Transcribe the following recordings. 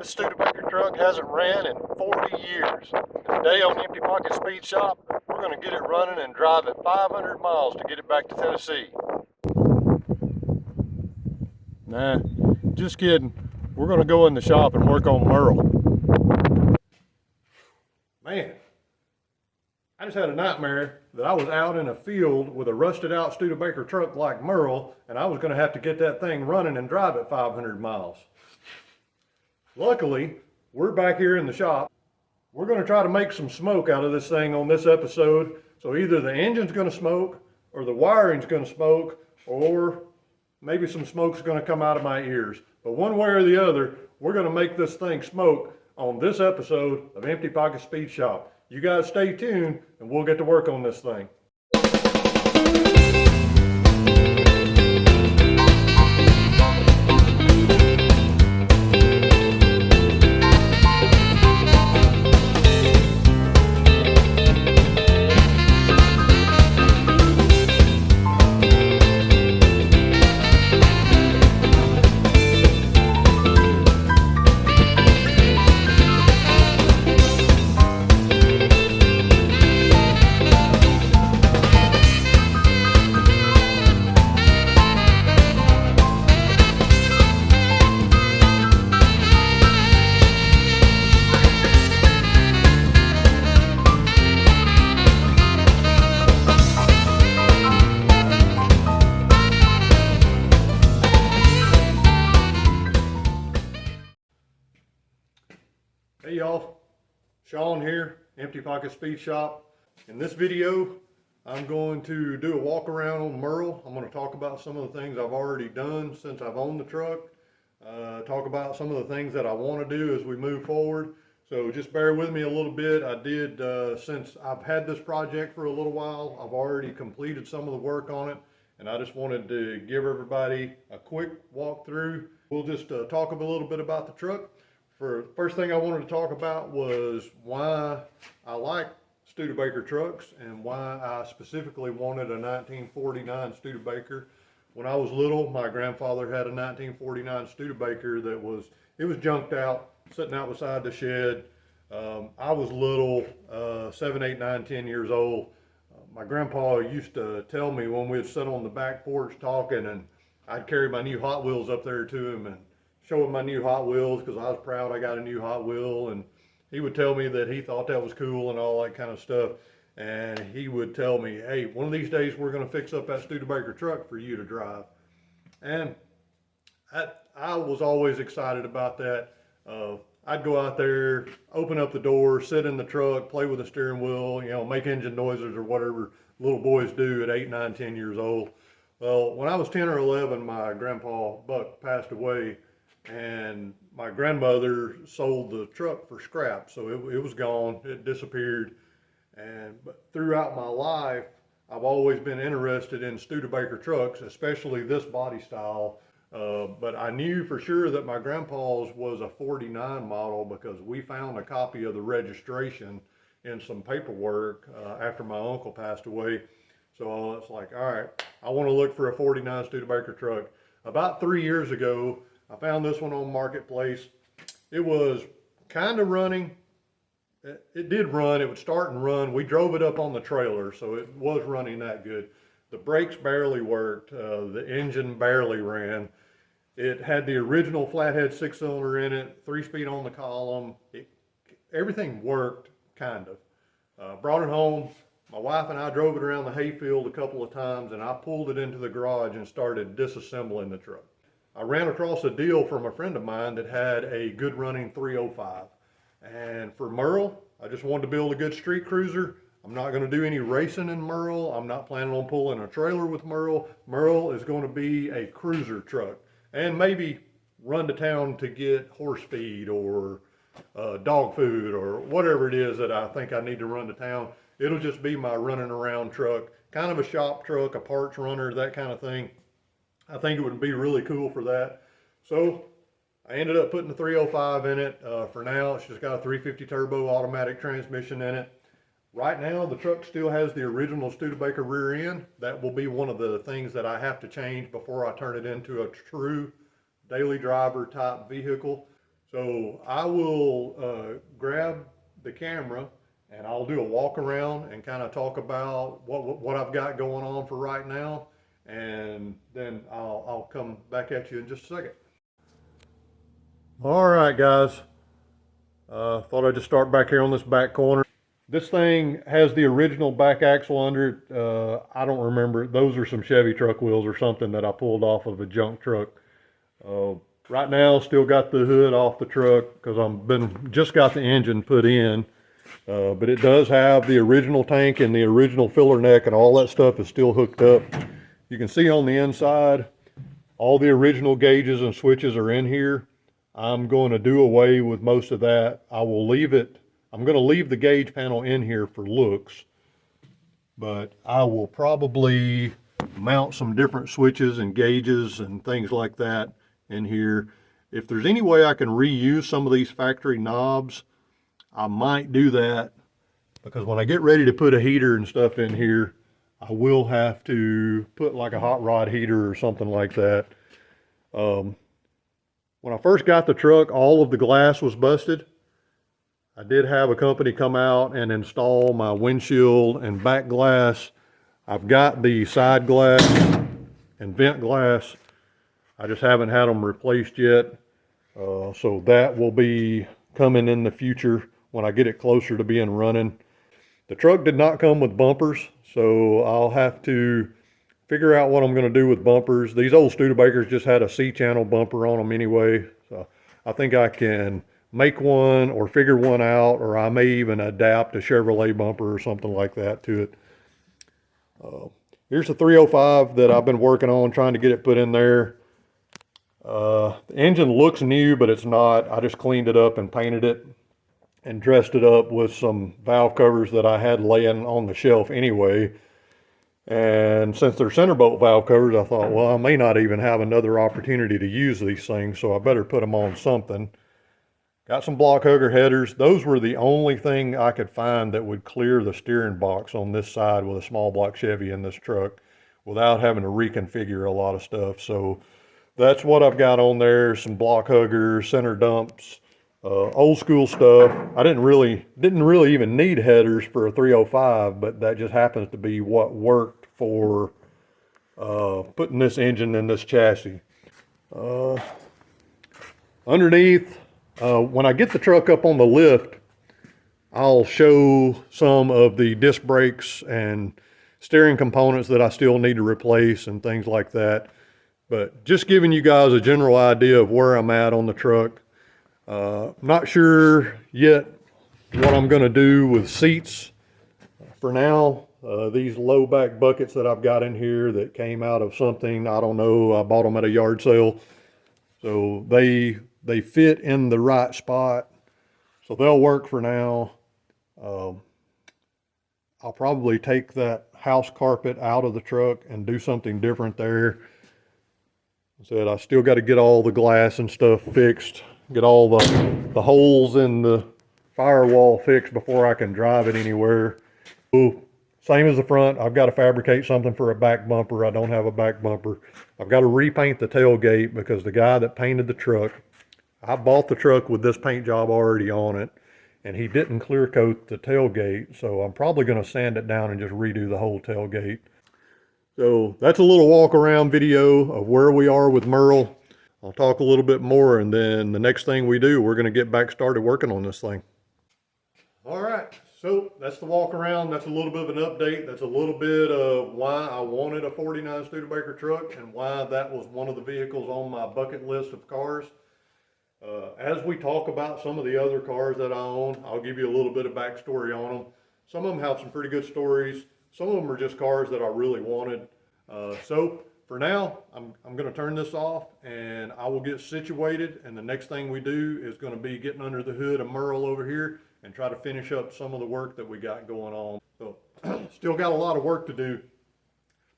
This Studebaker truck hasn't ran in 40 years. And today on Empty Pocket Speed Shop, we're going to get it running and drive it 500 miles to get it back to Tennessee. Nah, just kidding. We're going to go in the shop and work on Merle. Man, I just had a nightmare that I was out in a field with a rusted out Studebaker truck like Merle, and I was going to have to get that thing running and drive it 500 miles. Luckily, we're back here in the shop. We're going to try to make some smoke out of this thing on this episode. So either the engine's going to smoke, or the wiring's going to smoke, or maybe some smoke's going to come out of my ears. But one way or the other, we're going to make this thing smoke on this episode of Empty Pocket Speed Shop. You guys stay tuned, and we'll get to work on this thing. Hey y'all, Sean here, Empty Pocket Speed Shop. In this video, I'm going to do a walk around on Merle. I'm going to talk about some of the things I've already done since I've owned the truck. Talk about some of the things that I want to do as we move forward. So just bear with me a little bit. I did, since I've had this project for a little while, I've already completed some of the work on it. And I just wanted to give everybody a quick walkthrough. We'll just talk a little bit about the truck. First thing I wanted to talk about was why I like Studebaker trucks and why I specifically wanted a 1949 Studebaker. When I was little, my grandfather had a 1949 Studebaker that was junked out, sitting out beside the shed. I was little, 7, 8, 9, 10 years old. My grandpa used to tell me when we'd sit on the back porch talking, and I'd carry my new Hot Wheels up there to him and show him my new Hot Wheels because I was proud I got a new Hot Wheel, and he would tell me that he thought that was cool and all that kind of stuff. And he would tell me, hey, one of these days we're going to fix up that Studebaker truck for you to drive. And I was always excited about that. I'd go out there, open up the door, sit in the truck, play with the steering wheel, make engine noises or whatever little boys do at 8, 9, 10 years old. Well, when I was 10 or 11, my grandpa Buck passed away, and my grandmother sold the truck for scrap, so it was gone. It disappeared. But throughout my life, I've always been interested in Studebaker trucks, especially this body style. But I knew for sure that my grandpa's was a 49 model because we found a copy of the registration in some paperwork after my uncle passed away. So it's like, all right, I want to look for a 49 Studebaker truck. About 3 years ago, I found this one on Marketplace. It was kind of running. It did run. It would start and run. We drove it up on the trailer, so it was running that good. The brakes barely worked. The engine barely ran. It had the original flathead 6-cylinder in it, 3-speed on the column. Everything worked, kind of. Brought it home. My wife and I drove it around the hayfield a couple of times, and I pulled it into the garage and started disassembling the truck. I ran across a deal from a friend of mine that had a good running 305. And for Merle, I just wanted to build a good street cruiser. I'm not going to do any racing in Merle. I'm not planning on pulling a trailer with Merle. Merle is going to be a cruiser truck, and maybe run to town to get horse feed or dog food or whatever it is that I think I need to run to town. It'll just be my running around truck, kind of a shop truck, a parts runner, that kind of thing. I think it would be really cool for that. So I ended up putting the 305 in it. For now, it's just got a 350 turbo automatic transmission in it. Right now, the truck still has the original Studebaker rear end. That will be one of the things that I have to change before I turn it into a true daily driver type vehicle. So I will grab the camera and I'll do a walk around and kind of talk about what I've got going on for right now, and then I'll come back at you in just a second. All right, guys. Thought I'd just start back here on this back corner. This thing has the original back axle under it. I don't remember. Those are some Chevy truck wheels or something that I pulled off of a junk truck. Right now, still got the hood off the truck because just got the engine put in. But it does have the original tank and the original filler neck, and all that stuff is still hooked up. You can see on the inside, all the original gauges and switches are in here. I'm going to do away with most of that. I'm going to leave the gauge panel in here for looks, but I will probably mount some different switches and gauges and things like that in here. If there's any way I can reuse some of these factory knobs, I might do that, because when I get ready to put a heater and stuff in here, I will have to put like a hot rod heater or something like that. When I first got the truck, all of the glass was busted. I did have a company come out and install my windshield and back glass. I've got the side glass and vent glass. I just haven't had them replaced yet. So that will be coming in the future when I get it closer to being running. The truck did not come with bumpers, so I'll have to figure out what I'm going to do with bumpers. These old Studebakers just had a C-channel bumper on them anyway, so I think I can make one or figure one out, or I may even adapt a Chevrolet bumper or something like that to it. Here's the 305 that I've been working on, trying to get it put in there. The engine looks new, but it's not. I just cleaned it up and painted it and dressed it up with some valve covers that I had laying on the shelf anyway. And since they're center bolt valve covers, I thought, well, I may not even have another opportunity to use these things, so I better put them on something. Got some block hugger headers. Those were the only thing I could find that would clear the steering box on this side with a small block Chevy in this truck without having to reconfigure a lot of stuff. So that's what I've got on there. Some block huggers, center dumps, old school stuff. I didn't really even need headers for a 305, but that just happens to be what worked for putting this engine in this chassis. Underneath, when I get the truck up on the lift, I'll show some of the disc brakes and steering components that I still need to replace and things like that. But just giving you guys a general idea of where I'm at on the truck. Not sure yet what I'm going to do with seats. For now, these low back buckets that I've got in here that came out of something, I don't know, I bought them at a yard sale. So they fit in the right spot. So they'll work for now. I'll probably take that house carpet out of the truck and do something different there. I said I still got to get all the glass and stuff fixed, get all the holes in the firewall fixed before I can drive it anywhere. So, same as the front, I've got to fabricate something for a back bumper. I don't have a back bumper. I've got to repaint the tailgate because the guy that painted the truck, I bought the truck with this paint job already on it, and he didn't clear coat the tailgate, so I'm probably going to sand it down and just redo the whole tailgate. So that's a little walk around video of where we are with Merle. I'll talk a little bit more, and then the next thing we do, we're going to get back started working on this thing. All right, so that's the walk around. That's a little bit of an update. That's a little bit of why I wanted a 49 Studebaker truck and why that was one of the vehicles on my bucket list of cars. As we talk about some of the other cars that I own, I'll give you a little bit of backstory on them. Some of them have some pretty good stories. Some of them are just cars that I really wanted. So for now, I'm going to turn this off and I will get situated. And the next thing we do is going to be getting under the hood of Merle over here and try to finish up some of the work that we got going on. So still got a lot of work to do,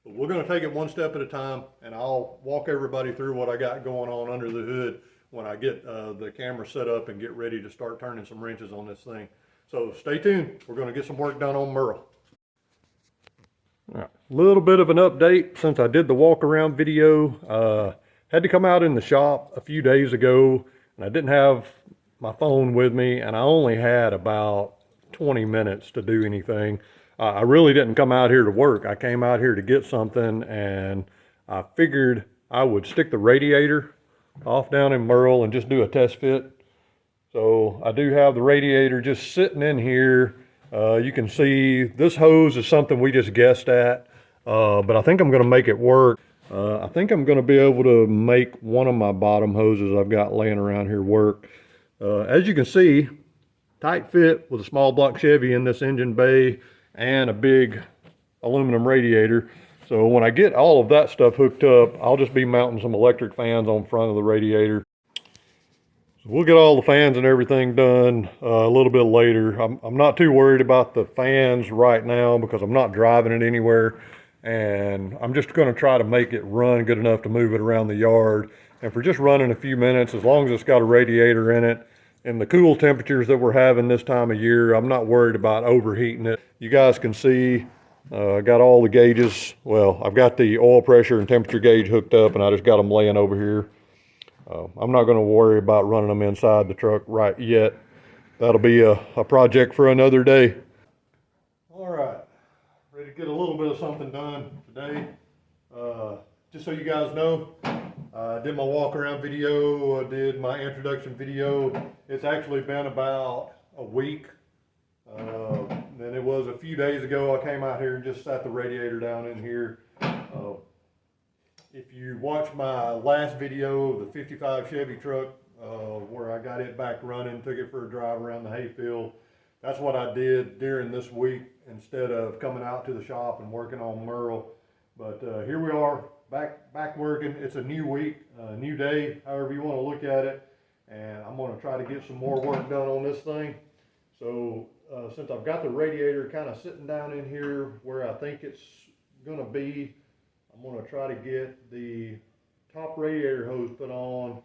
but we're going to take it one step at a time, and I'll walk everybody through what I got going on under the hood when I get the camera set up and get ready to start turning some wrenches on this thing. So stay tuned. We're going to get some work done on Merle. All right, a little bit of an update since I did the walk around video. Had to come out in the shop a few days ago, and I didn't have my phone with me, and I only had about 20 minutes to do anything. I really didn't come out here to work. I came out here to get something, and I figured I would stick the radiator off down in Merle and just do a test fit. So I do have the radiator just sitting in here. You can see this hose is something we just guessed at, but I think I'm going to make it work. I think I'm going to be able to make one of my bottom hoses I've got laying around here work. As you can see, tight fit with a small block Chevy in this engine bay and a big aluminum radiator. So when I get all of that stuff hooked up, I'll just be mounting some electric fans on front of the radiator. So we'll get all the fans and everything done a little bit later. I'm not too worried about the fans right now because I'm not driving it anywhere. And I'm just going to try to make it run good enough to move it around the yard. And for just running a few minutes, as long as it's got a radiator in it, and the cool temperatures that we're having this time of year, I'm not worried about overheating it. You guys can see I got all the gauges. Well, I've got the oil pressure and temperature gauge hooked up, and I just got them laying over here. I'm not going to worry about running them inside the truck right yet. That'll be a project for another day. All right, ready to get a little bit of something done today. Just so you guys know, I did my walk around video, I did my introduction video. It's actually been about a week. Then it was a few days ago I came out here and just sat the radiator down in here. If you watch my last video, the 55 Chevy truck, where I got it back running, took it for a drive around the hayfield, that's what I did during this week instead of coming out to the shop and working on Merle. But here we are, back working. It's a new week, a new day, however you want to look at it. And I'm going to try to get some more work done on this thing. So since I've got the radiator kind of sitting down in here where I think it's going to be, I'm going to try to get the top radiator hose put on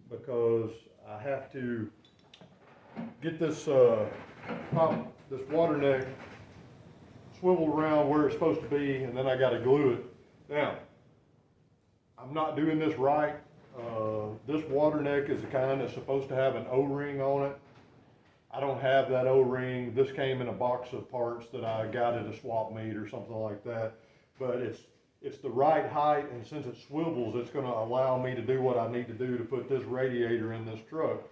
because I have to get this this water neck swiveled around where it's supposed to be, and then I got to glue it. Now, I'm not doing this right. This water neck is the kind that's supposed to have an O-ring on it. I don't have that O-ring. This came in a box of parts that I got at a swap meet or something like that. But it's the right height, and since it swivels, it's going to allow me to do what I need to do to put this radiator in this truck.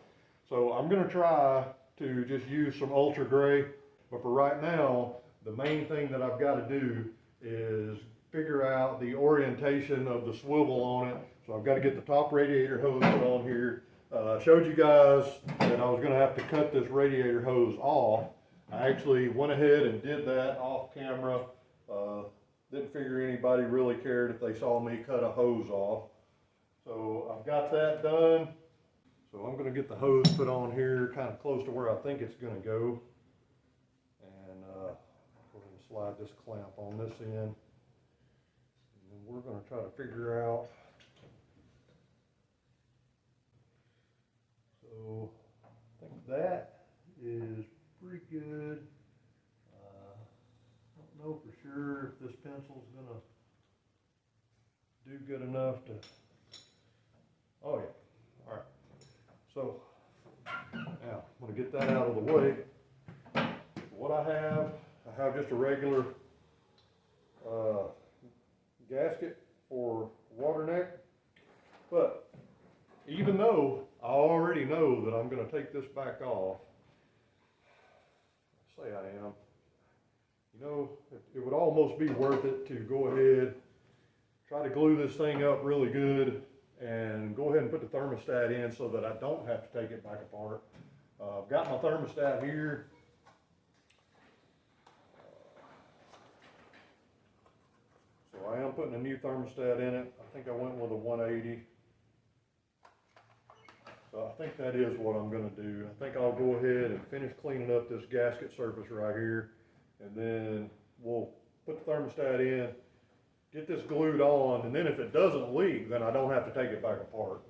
So I'm going to try to just use some ultra gray. But for right now, the main thing that I've got to do is figure out the orientation of the swivel on it. So I've got to get the top radiator hose put on here. I showed you guys that I was going to have to cut this radiator hose off. I actually went ahead and did that off camera. Didn't figure anybody really cared if they saw me cut a hose off. So I've got that done. So I'm going to get the hose put on here kind of close to where I think it's going to go. And we're going to slide this clamp on this end. And then we're going to try to figure out. So I think that is pretty good. I don't know for sure if this pencil's going to do good enough to. Oh yeah. All right. So now I'm going to get that out of the way. What I have just a regular gasket for water neck. But even though I already know that I'm going to take this back off, say I am, you know, it would almost be worth it to go ahead, try to glue this thing up really good, and go ahead and put the thermostat in so that I don't have to take it back apart. I've got my thermostat here. So I am putting a new thermostat in it. I think I went with a 180. So I think that is what I'm going to do. I think I'll go ahead and finish cleaning up this gasket surface right here, and then we'll put the thermostat in, get this glued on, and then if it doesn't leak, then I don't have to take it back apart.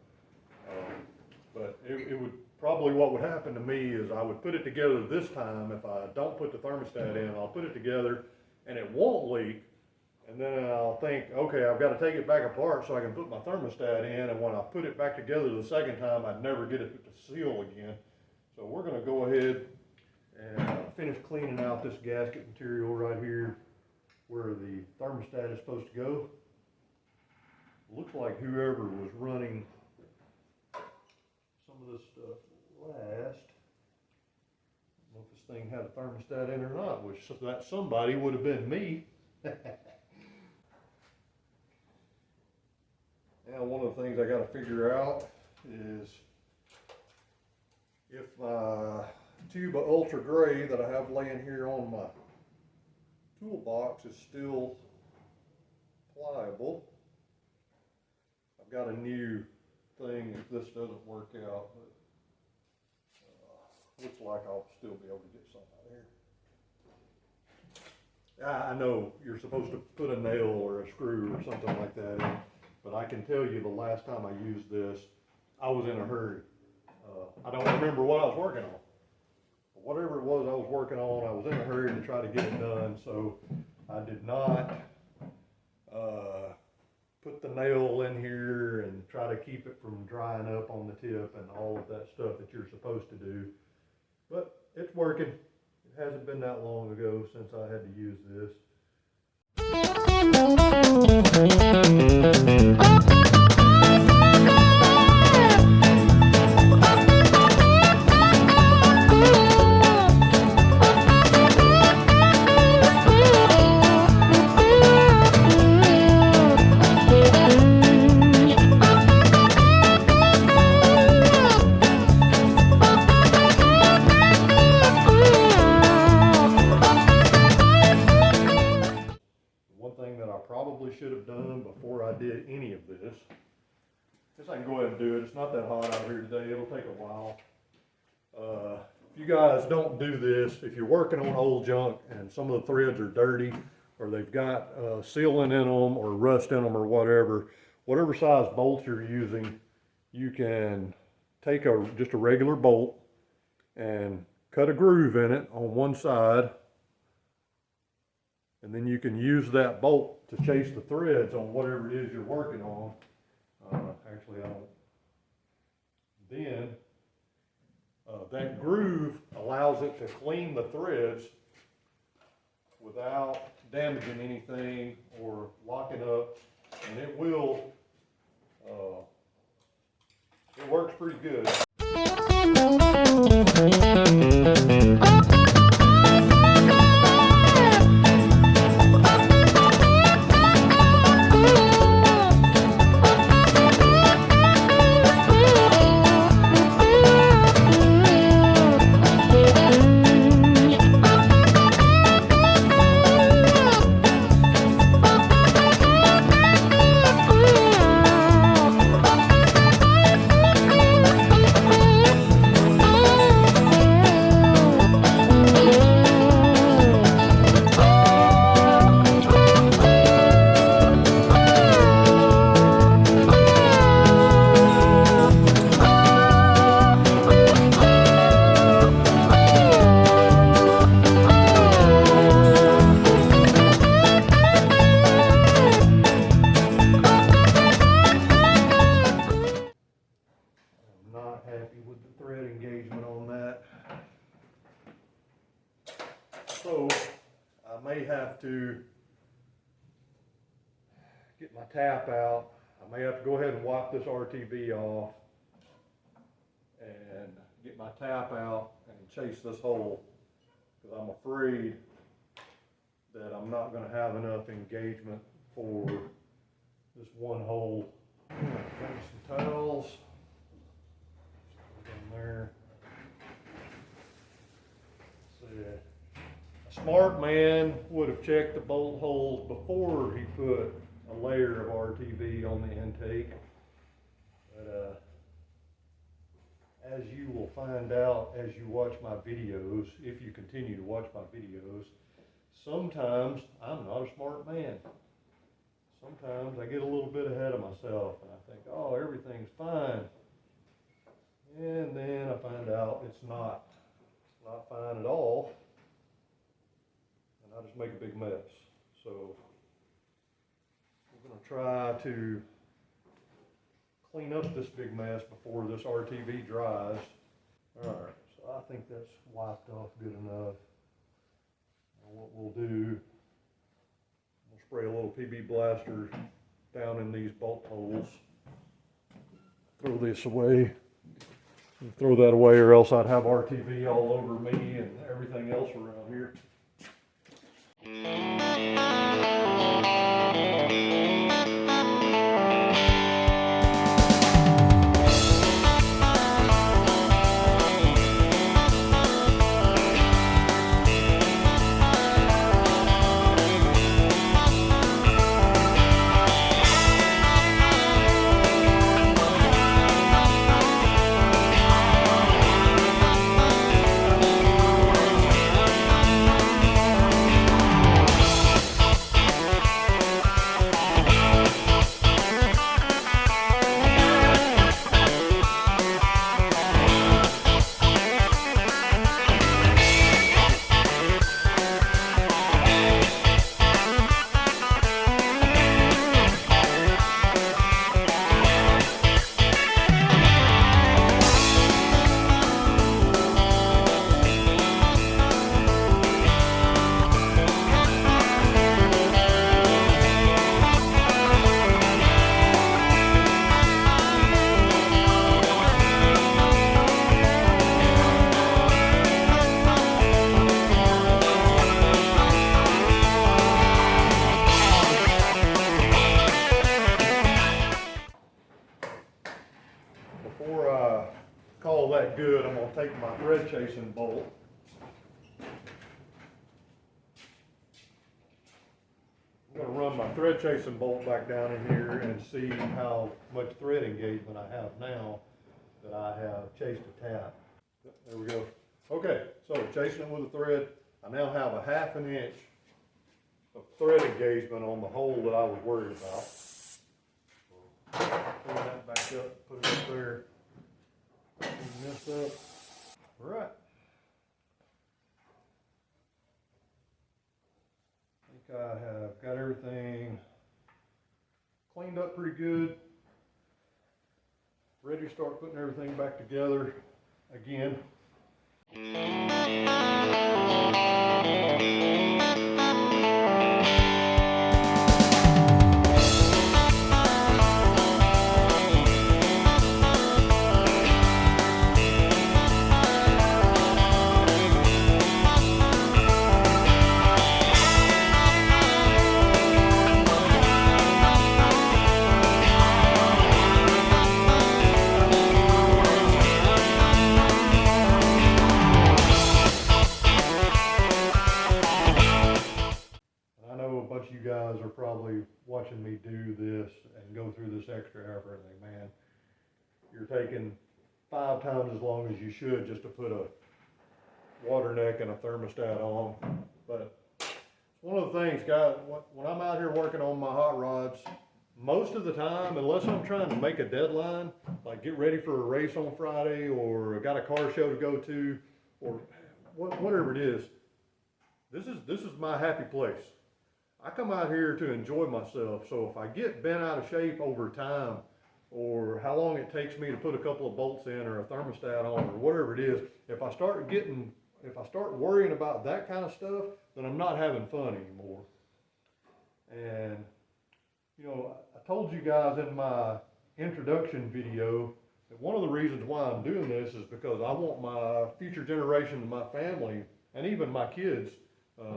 But it would probably, what would happen to me is I would put it together this time. If I don't put the thermostat in, I'll put it together and it won't leak. And then I'll think, okay, I've got to take it back apart so I can put my thermostat in. And when I put it back together the second time, I'd never get it to seal again. So we're gonna go ahead and finish cleaning out this gasket material right here where the thermostat is supposed to go. Looks like whoever was running some of this stuff last, I don't know if this thing had a thermostat in or not, which that somebody would have been me. Now one of the things I got to figure out is if my tube of Ultra Gray that I have laying here on my toolbox is still pliable. I've got a new thing if this doesn't work out, but looks like I'll still be able to get some out here. I know you're supposed to put a nail or a screw or something like that in, but I can tell you the last time I used this, I was in a hurry. I don't remember what I was working on. But whatever it was I was working on, I was in a hurry to try to get it done, so I did not put the nail in here and try to keep it from drying up on the tip and all of that stuff that you're supposed to do. But it's working. It hasn't been that long ago since I had to use this. Probably should have done before I did any of this. Guess I can go ahead and do it. It's not that hot out here today. It'll take a while. If you guys don't do this, if you're working on old junk and some of the threads are dirty or they've got sealant in them or rust in them or whatever size bolt you're using, you can take just a regular bolt and cut a groove in it on one side, and then you can use that bolt to chase the threads on whatever it is you're working on. Actually, I don't. Then that groove allows it to clean the threads without damaging anything or locking up, and it will. It works pretty good. So I may have to get my tap out. I may have to go ahead and wipe this RTV off and get my tap out and chase this hole, because I'm afraid that I'm not going to have enough engagement for this one hole. Got some towels in there. A smart man would have checked the bolt holes before he put a layer of RTV on the intake. But as you will find out as you watch my videos, if you continue to watch my videos, sometimes I'm not a smart man. Sometimes I get a little bit ahead of myself and I think, oh, everything's fine. And then I find out it's not fine at all. And I just make a big mess. So we're going to try to clean up this big mess before this RTV dries. All right, so I think that's wiped off good enough. Now what we'll do, we'll spray a little PB blaster down in these bolt holes. Throw this away. Throw that away, or else I'd have RTV all over me and everything else around here. Before I call that good, I'm going to take my thread chasing bolt. I'm going to run my thread chasing bolt back down in here and see how much thread engagement I have now that I have chased a tap. There we go. Okay, so chasing it with a thread, I now have a 1/2 inch of thread engagement on the hole that I was worried about. Pull that back up, put it up there, clean this up. All right. I think I have got everything cleaned up pretty good. Ready to start putting everything back together again. You guys are probably watching me do this and go through this extra effort and think, man, you're taking 5 times as long as you should just to put a water neck and a thermostat on. But it's one of the things, guys, when I'm out here working on my hot rods, most of the time, unless I'm trying to make a deadline, like get ready for a race on Friday, or I got a car show to go to, or whatever it is, this is my happy place. I come out here to enjoy myself, so if I get bent out of shape over time, or how long it takes me to put a couple of bolts in or a thermostat on or whatever it is, if I start worrying about that kind of stuff, then I'm not having fun anymore. And, you know, I told you guys in my introduction video that one of the reasons why I'm doing this is because I want my future generation, my family, and even my kids,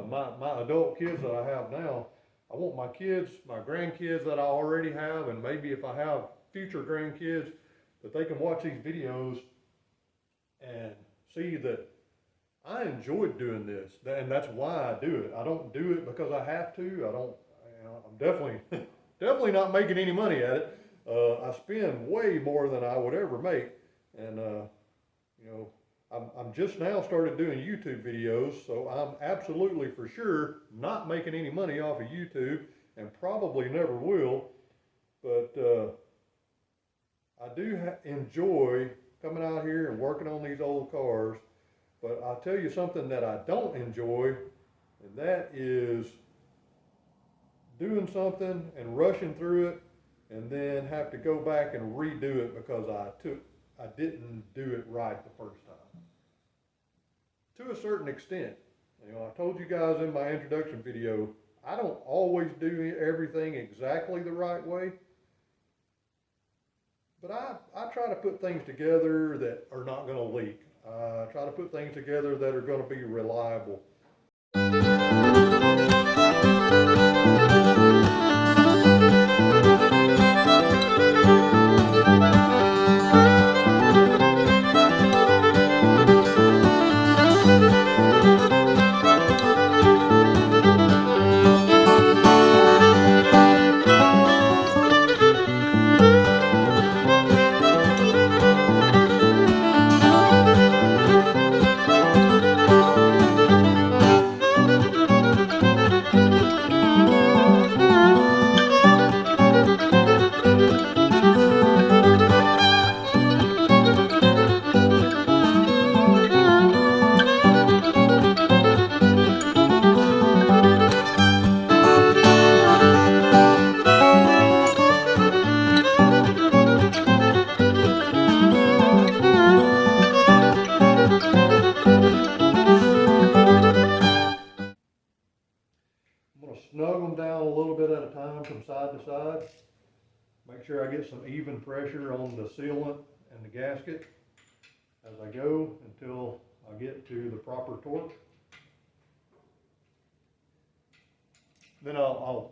my adult kids that I have now, I want my kids, my grandkids that I already have, and maybe if I have future grandkids, that they can watch these videos and see that I enjoyed doing this, and that's why I do it. I don't do it because I have to. I'm definitely not making any money at it. I spend way more than I would ever make, and you know, I'm just now started doing YouTube videos, so I'm absolutely for sure not making any money off of YouTube, and probably never will. But I do enjoy coming out here and working on these old cars. But I'll tell you something that I don't enjoy, and that is doing something and rushing through it, and then have to go back and redo it because I didn't do it right the first time. to a certain extent. You know, I told you guys in my introduction video, I don't always do everything exactly the right way, but I try to put things together that are not going to leak. I try to put things together that are going to be reliable. I'm going to snug them down a little bit at a time from side to side. Make sure I get some even pressure on the sealant and the gasket as I go until I get to the proper torque. Then I'll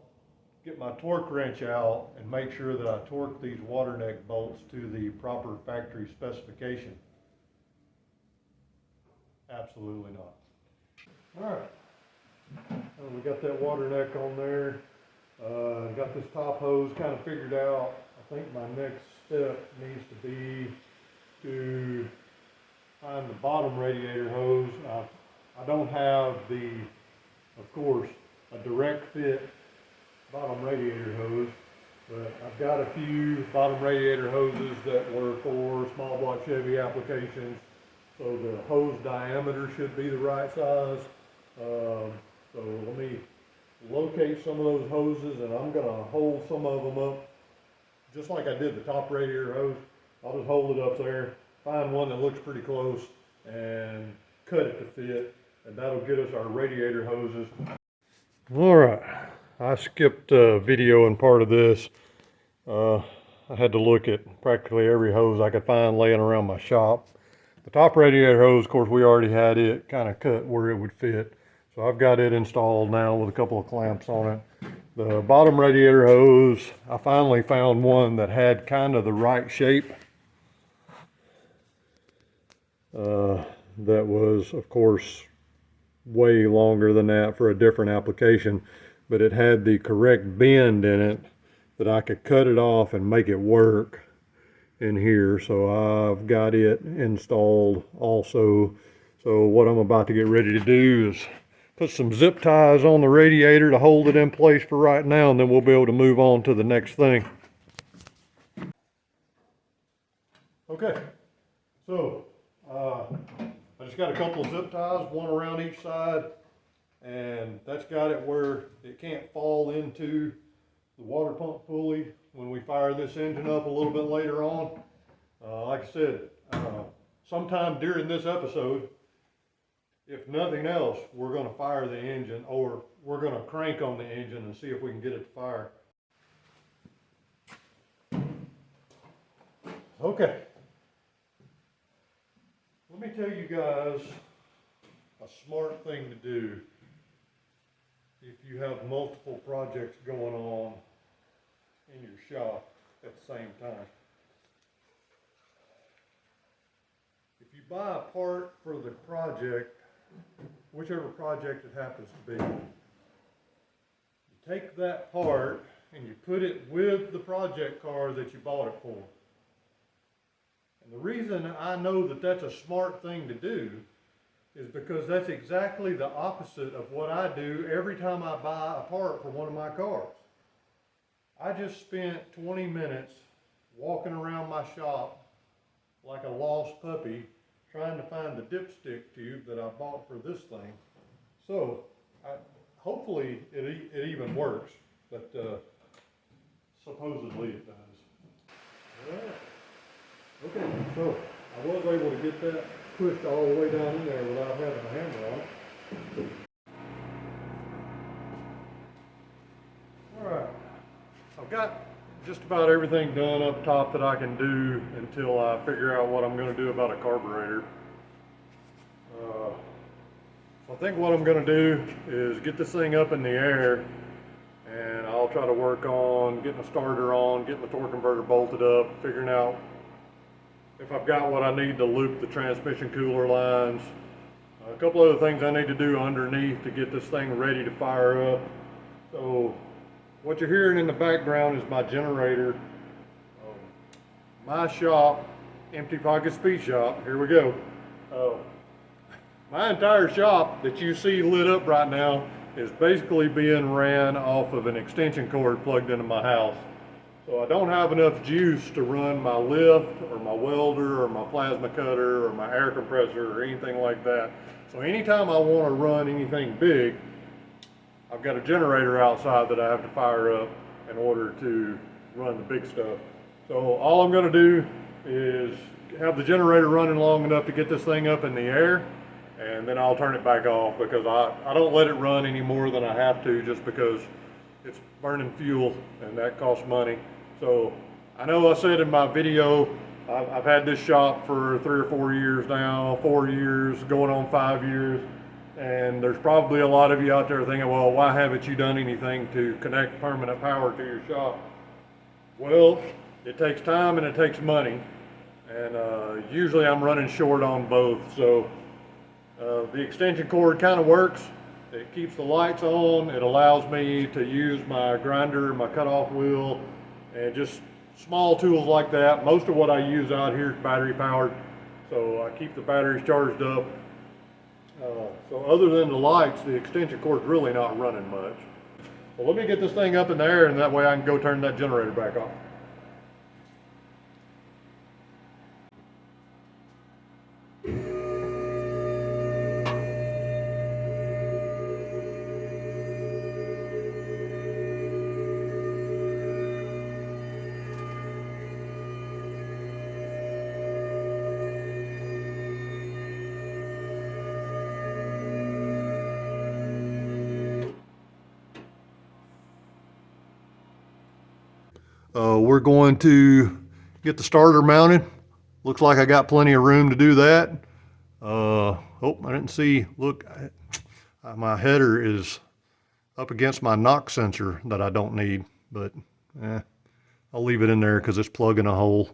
get my torque wrench out and make sure that I torque these water neck bolts to the proper factory specification. Absolutely not. All right. We got that water neck on there. Got this top hose kind of figured out. I think my next step needs to be to find the bottom radiator hose. I don't have of course, a direct fit bottom radiator hose, but I've got a few bottom radiator hoses that were for small block Chevy applications. So the hose diameter should be the right size. So let me locate some of those hoses, and I'm gonna hold some of them up, just like I did the top radiator hose. I'll just hold it up there, find one that looks pretty close, and cut it to fit, and that'll get us our radiator hoses. All right, I skipped video in part of this. I had to look at practically every hose I could find laying around my shop. The top radiator hose, of course, we already had it kind of cut where it would fit. So I've got it installed now with a couple of clamps on it. The bottom radiator hose, I finally found one that had kind of the right shape. That was, of course, way longer than that for a different application, but it had the correct bend in it that I could cut it off and make it work in here. So I've got it installed also. So what I'm about to get ready to do is put some zip ties on the radiator to hold it in place for right now, and then we'll be able to move on to the next thing. Okay, so I just got a couple of zip ties, one around each side, and that's got it where it can't fall into the water pump pulley when we fire this engine up a little bit later on. Like I said, sometime during this episode, if nothing else, we're going to fire the engine, or we're going to crank on the engine and see if we can get it to fire. Okay. Let me tell you guys a smart thing to do if you have multiple projects going on in your shop at the same time. If you buy a part for the project, whichever project it happens to be, you take that part and you put it with the project car that you bought it for. And the reason I know that that's a smart thing to do is because that's exactly the opposite of what I do every time I buy a part for one of my cars. I just spent 20 minutes walking around my shop like a lost puppy trying to find the dipstick tube that I bought for this thing. So hopefully it even works, but supposedly it does. All right. Okay, so I was able to get that pushed all the way down in there without having a hammer on it. Alright, I've got just about everything done up top that I can do until I figure out what I'm going to do about a carburetor. So I think what I'm going to do is get this thing up in the air, and I'll try to work on getting the starter on, getting the torque converter bolted up, figuring out if I've got what I need to loop the transmission cooler lines. A couple other things I need to do underneath to get this thing ready to fire up. So what you're hearing in the background is my generator. My shop, Empty Pocket Speed Shop, here we go. My entire shop that you see lit up right now is basically being ran off of an extension cord plugged into my house. So I don't have enough juice to run my lift or my welder or my plasma cutter or my air compressor or anything like that. So anytime I want to run anything big, I've got a generator outside that I have to fire up in order to run the big stuff. So all I'm going to do is have the generator running long enough to get this thing up in the air, and then I'll turn it back off, because I don't let it run any more than I have to, just because it's burning fuel and that costs money. So I know I said in my video, I've had this shop for 3 or 4 years now, 4 years, going on 5 years. And there's probably a lot of you out there thinking, well, why haven't you done anything to connect permanent power to your shop? Well, it takes time and it takes money. And usually I'm running short on both. So the extension cord kind of works. It keeps the lights on. It allows me to use my grinder, my cutoff wheel, and just small tools like that. Most of what I use out here is battery powered, so I keep the batteries charged up. So other than the lights, the extension cord's really not running much. So let me get this thing up in the air, and that way I can go turn that generator back on. We're going to get the starter mounted. Looks like I got plenty of room to do that. Oh, I didn't see, look, my header is up against my knock sensor that I don't need, but I'll leave it in there because it's plugging a hole.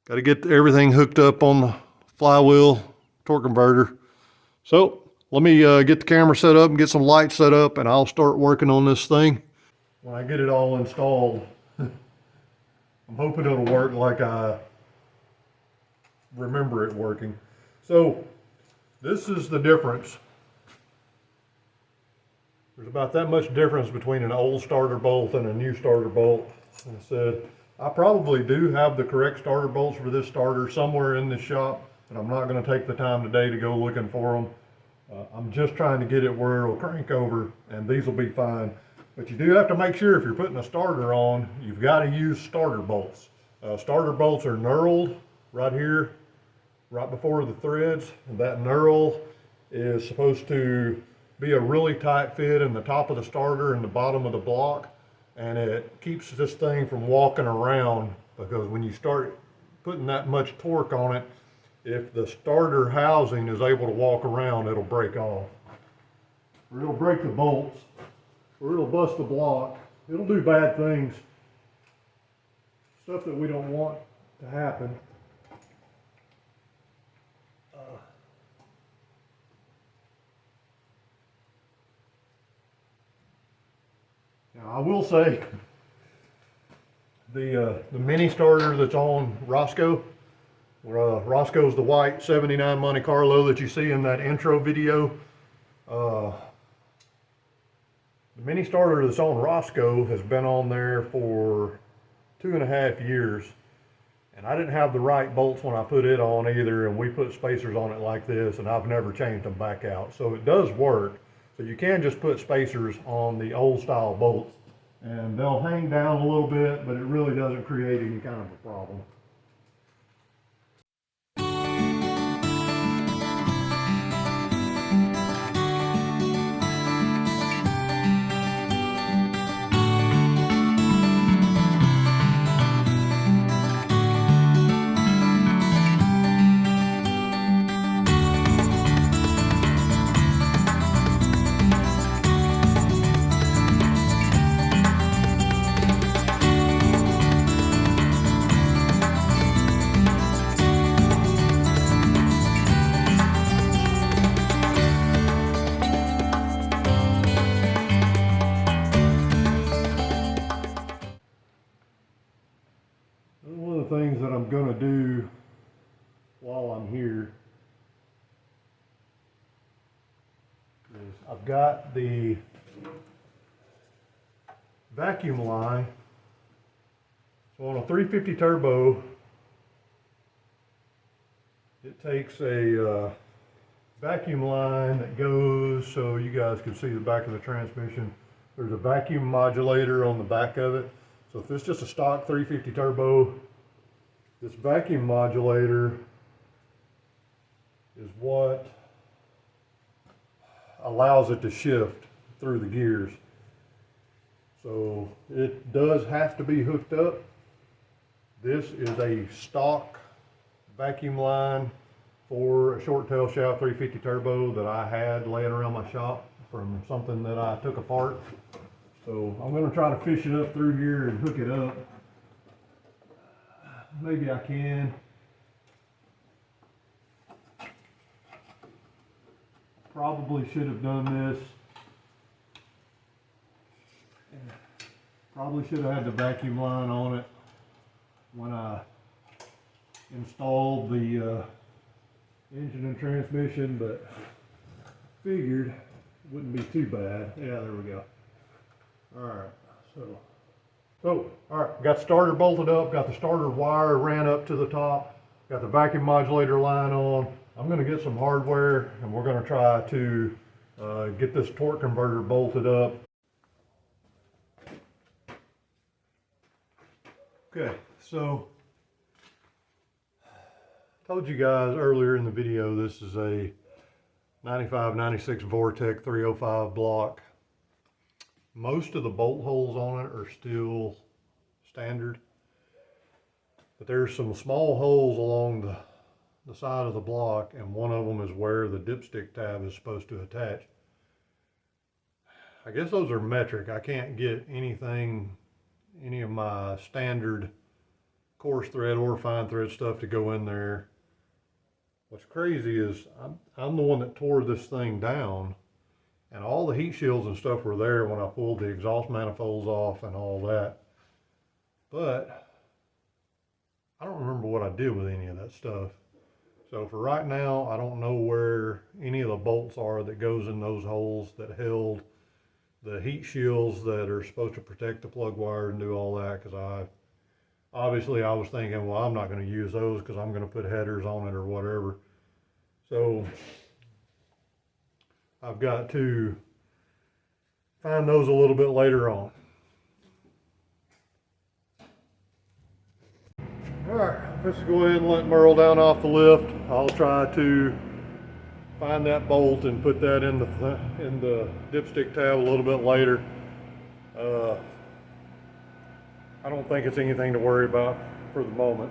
Got to get everything hooked up on the flywheel torque converter. So let me get the camera set up and get some lights set up, and I'll start working on this thing. When I get it all installed, I'm hoping it'll work like I remember it working. So this is the difference. There's about that much difference between an old starter bolt and a new starter bolt. And I said, I probably do have the correct starter bolts for this starter somewhere in this shop, but I'm not going to take the time today to go looking for them. I'm just trying to get it where it'll crank over, and these will be fine. But you do have to make sure if you're putting a starter on, you've got to use starter bolts. Starter bolts are knurled right here, right before the threads. And that knurl is supposed to be a really tight fit in the top of the starter and the bottom of the block. And it keeps this thing from walking around, because when you start putting that much torque on it, if the starter housing is able to walk around, it'll break off. Or it'll break the bolts, or it'll bust the block. It'll do bad things, stuff that we don't want to happen. Now I will say, the mini starter that's on Roscoe, Roscoe's the white 79 Monte Carlo that you see in that intro video. The mini starter that's on Roscoe has been on there for 2.5 years, and I didn't have the right bolts when I put it on either, and we put spacers on it like this, and I've never changed them back out. So it does work. So you can just put spacers on the old style bolts, and they'll hang down a little bit, but it really doesn't create any kind of a problem. while I'm here is I've got the vacuum line. So on a 350 turbo, it takes a vacuum line that goes, so you guys can see the back of the transmission. There's a vacuum modulator on the back of it. So if it's just a stock 350 turbo, this vacuum modulator is what allows it to shift through the gears. So it does have to be hooked up. This is a stock vacuum line for a short tail shaft 350 turbo that I had laying around my shop from something that I took apart. So I'm going to try to fish it up through here and hook it up. Maybe I can. Probably should have done this. Probably should have had the vacuum line on it when I installed the engine and transmission, but figured it wouldn't be too bad. Yeah, there we go. Alright, alright, got the starter bolted up, got the starter wire ran up to the top, got the vacuum modulator line on. I'm going to get some hardware and we're going to try to get this torque converter bolted up. Okay, so I told you guys earlier in the video this is a 95-96 Vortec 305 block. Most of the bolt holes on it are still standard, but there's some small holes along the side of the block, and one of them is where the dipstick tab is supposed to attach. I guess those are metric. I can't get any of my standard coarse thread or fine thread stuff to go in there. What's crazy is I'm the one that tore this thing down, and all the heat shields and stuff were there when I pulled the exhaust manifolds off and all that. But I don't remember what I did with any of that stuff. So for right now, I don't know where any of the bolts are that goes in those holes that held the heat shields that are supposed to protect the plug wire and do all that, because I was thinking, well, I'm not going to use those because I'm going to put headers on it or whatever. So I've got to find those a little bit later on. All right, let's go ahead and let Merle down off the lift. I'll try to find that bolt and put that in the dipstick tab a little bit later. I don't think it's anything to worry about for the moment.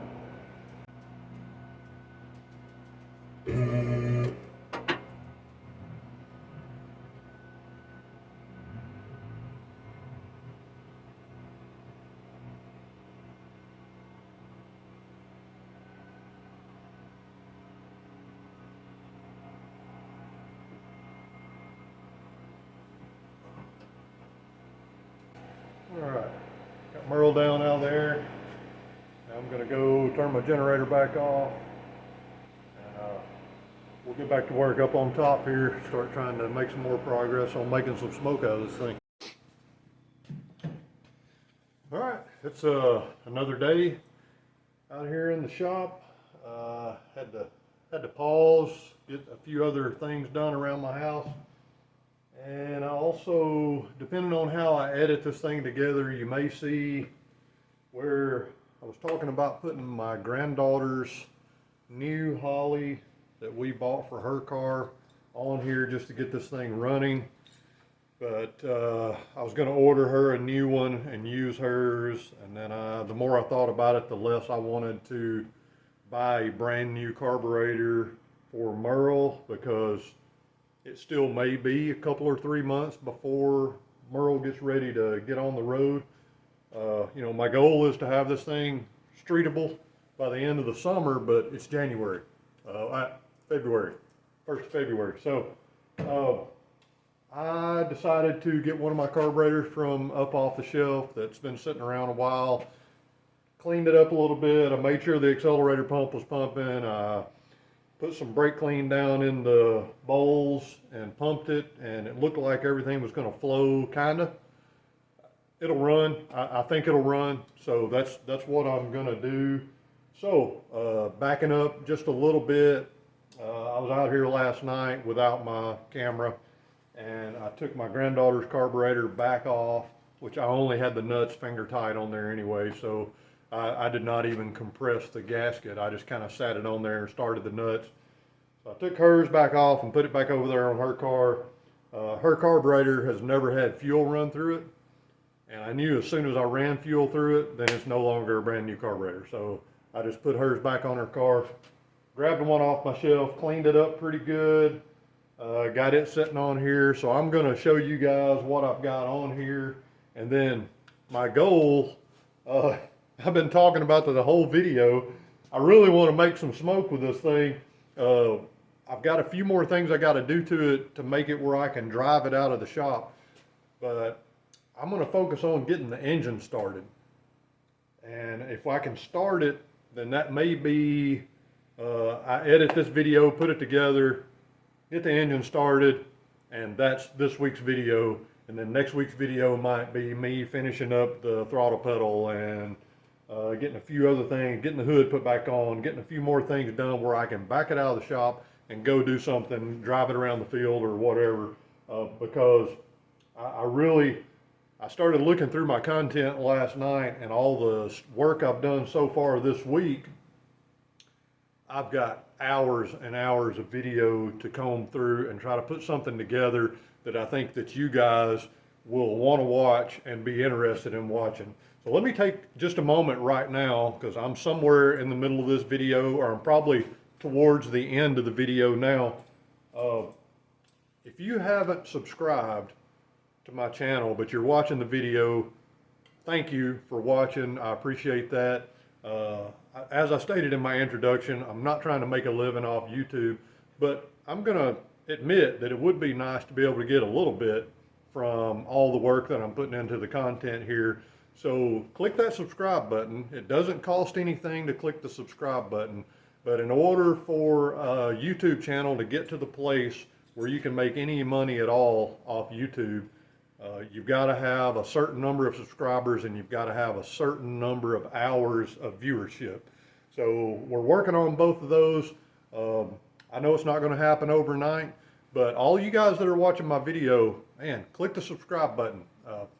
All right, got Merle down out there. Now I'm going to go turn my generator back off, and we'll get back to work up on top here, start trying to make some more progress on making some smoke out of this thing. All right, it's another day out here in the shop. Had to pause, get a few other things done around my house. And I also, depending on how I edit this thing together, you may see where I was talking about putting my granddaughter's new Holly that we bought for her car on here just to get this thing running. But I was going to order her a new one and use hers. And then the more I thought about it, the less I wanted to buy a brand new carburetor for Merle, because it still may be a couple or 3 months before Merle gets ready to get on the road. You know, my goal is to have this thing streetable by the end of the summer, but it's January, February, 1st of February. So I decided to get one of my carburetors from up off the shelf that's been sitting around a while. Cleaned it up a little bit. I made sure the accelerator pump was pumping. put some brake clean down in the bowls and pumped it, and it looked like everything was going to flow, kinda. It'll run. I think it'll run. So that's what I'm going to do. So backing up just a little bit, I was out here last night without my camera, and I took my granddaughter's carburetor back off, which I only had the nuts finger tight on there anyway, so I did not even compress the gasket. I just kind of sat it on there and started the nuts. So I took hers back off and put it back over there on her car. Her carburetor has never had fuel run through it, and I knew as soon as I ran fuel through it, then it's no longer a brand new carburetor. So I just put hers back on her car, grabbed the one off my shelf, cleaned it up pretty good, got it sitting on here. So I'm going to show you guys what I've got on here, and then my goal, I've been talking about the whole video. I really want to make some smoke with this thing. I've got a few more things I got to do to it to make it where I can drive it out of the shop, but I'm going to focus on getting the engine started. And if I can start it, then that may be, I edit this video, put it together, get the engine started, and that's this week's video. And then next week's video might be me finishing up the throttle pedal and getting a few other things, getting the hood put back on, getting a few more things done where I can back it out of the shop and go do something, drive it around the field or whatever, because I started looking through my content last night, and all the work I've done so far this week, I've got hours and hours of video to comb through and try to put something together that I think that you guys will want to watch and be interested in watching. So let me take just a moment right now, because I'm somewhere in the middle of this video, or I'm probably towards the end of the video now. If you haven't subscribed to my channel, but you're watching the video, thank you for watching. I appreciate that. As I stated in my introduction, I'm not trying to make a living off YouTube, but I'm going to admit that it would be nice to be able to get a little bit from all the work that I'm putting into the content here. So click that subscribe button. It doesn't cost anything to click the subscribe button, but in order for a YouTube channel to get to the place where you can make any money at all off YouTube, you've got to have a certain number of subscribers, and you've got to have a certain number of hours of viewership. So we're working on both of those. I know it's not going to happen overnight, but all you guys that are watching my video, man, click the subscribe button.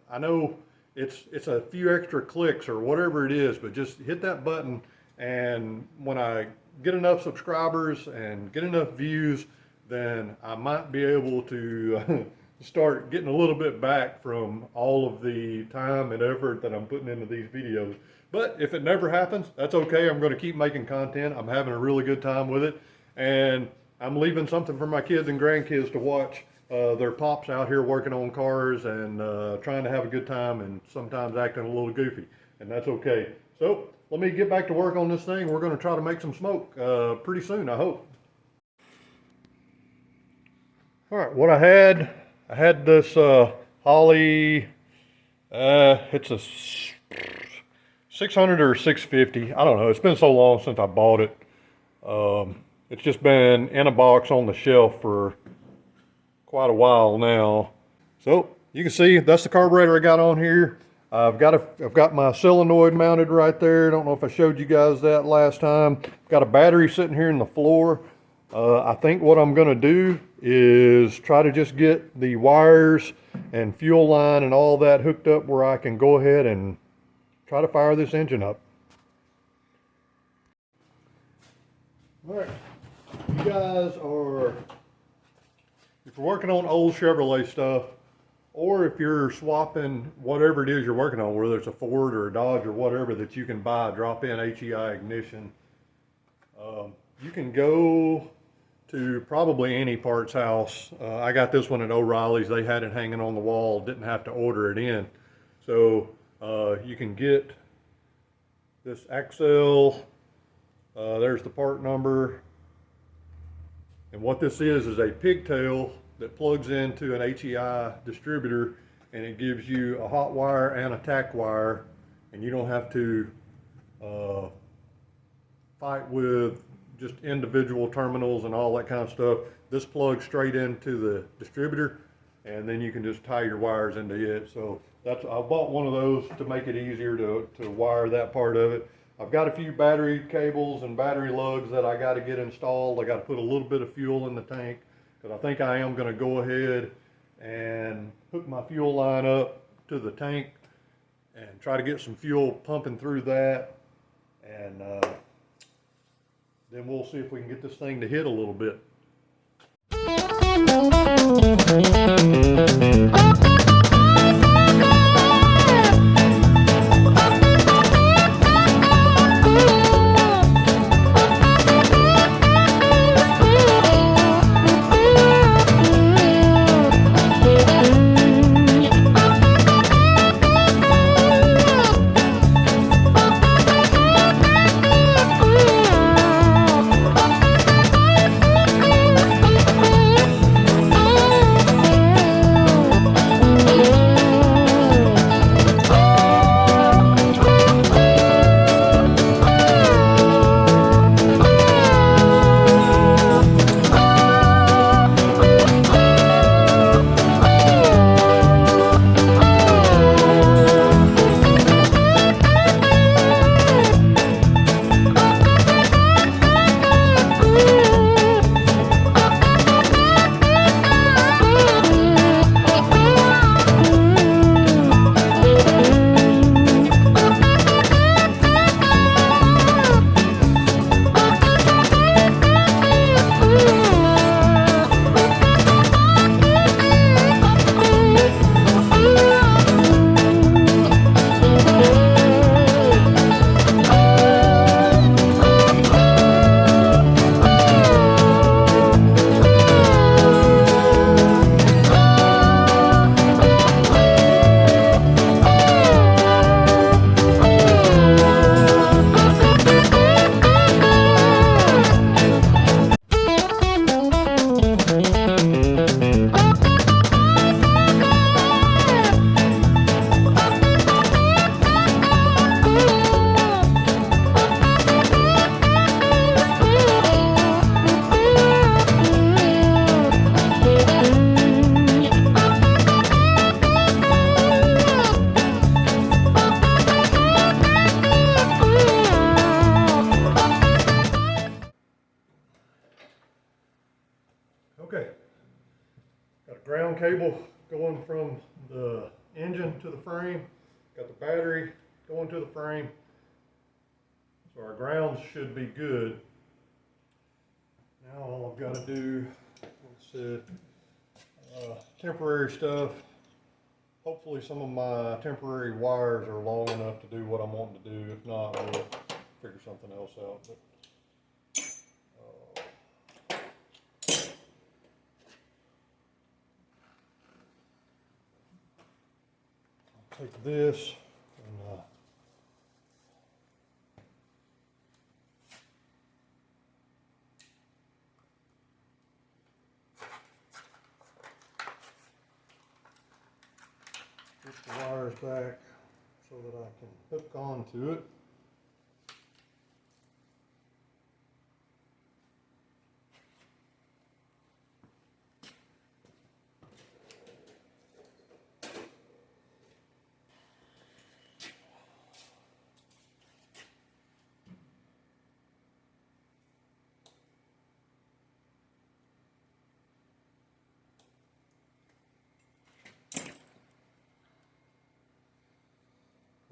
I know it's a few extra clicks or whatever it is, but just hit that button, and when I get enough subscribers and get enough views, then I might be able to start getting a little bit back from all of the time and effort that I'm putting into these videos. But if it never happens, that's okay. I'm going to keep making content. I'm having a really good time with it, and I'm leaving something for my kids and grandkids to watch. Their pops out here working on cars and trying to have a good time, and sometimes acting a little goofy, and that's okay. So let me get back to work on this thing. We're going to try to make some smoke pretty soon, I hope. All right, what I had this Holley, it's a 600 or 650. I don't know. It's been so long since I bought it. It's just been in a box on the shelf for quite a while now. So you can see that's the carburetor I got on here. I've got my solenoid mounted right there. I don't know if I showed you guys that last time. I've got a battery sitting here in the floor. I think what I'm going to do is try to just get the wires and fuel line and all that hooked up where I can go ahead and try to fire this engine up. All right, you guys are, if you're working on old Chevrolet stuff, or if you're swapping whatever it is you're working on, whether it's a Ford or a Dodge or whatever that you can buy drop-in HEI ignition, you can go to probably any parts house. I got this one at O'Reilly's. They had it hanging on the wall, didn't have to order it in. So you can get this axle. There's the part number. And what this is a pigtail that plugs into an HEI distributor, and it gives you a hot wire and a tack wire, and you don't have to fight with just individual terminals and all that kind of stuff. This plugs straight into the distributor, and then you can just tie your wires into it. So I bought one of those to make it easier to wire that part of it. I've got a few battery cables and battery lugs that I got to get installed. I got to put a little bit of fuel in the tank, because I think I am going to go ahead and hook my fuel line up to the tank and try to get some fuel pumping through that, and then we'll see if we can get this thing to hit a little bit. Okay, got a ground cable going from the engine to the frame, got the battery going to the frame, so our grounds should be good. Now all I've got to do, like I said, temporary stuff. Hopefully some of my temporary wires are long enough to do what I'm wanting to do. If not, we'll figure something else out. But, take this and push the wires back so that I can hook onto it.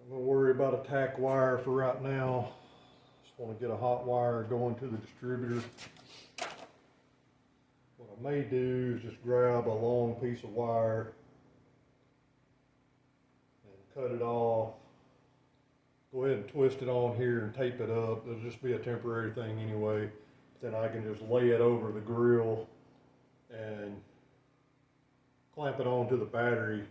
I'm going to worry about a tack wire for right now. Just want to get a hot wire going to the distributor. What I may do is just grab a long piece of wire and cut it off. Go ahead and twist it on here and tape it up. It'll just be a temporary thing anyway. Then I can just lay it over the grill and clamp it onto the battery.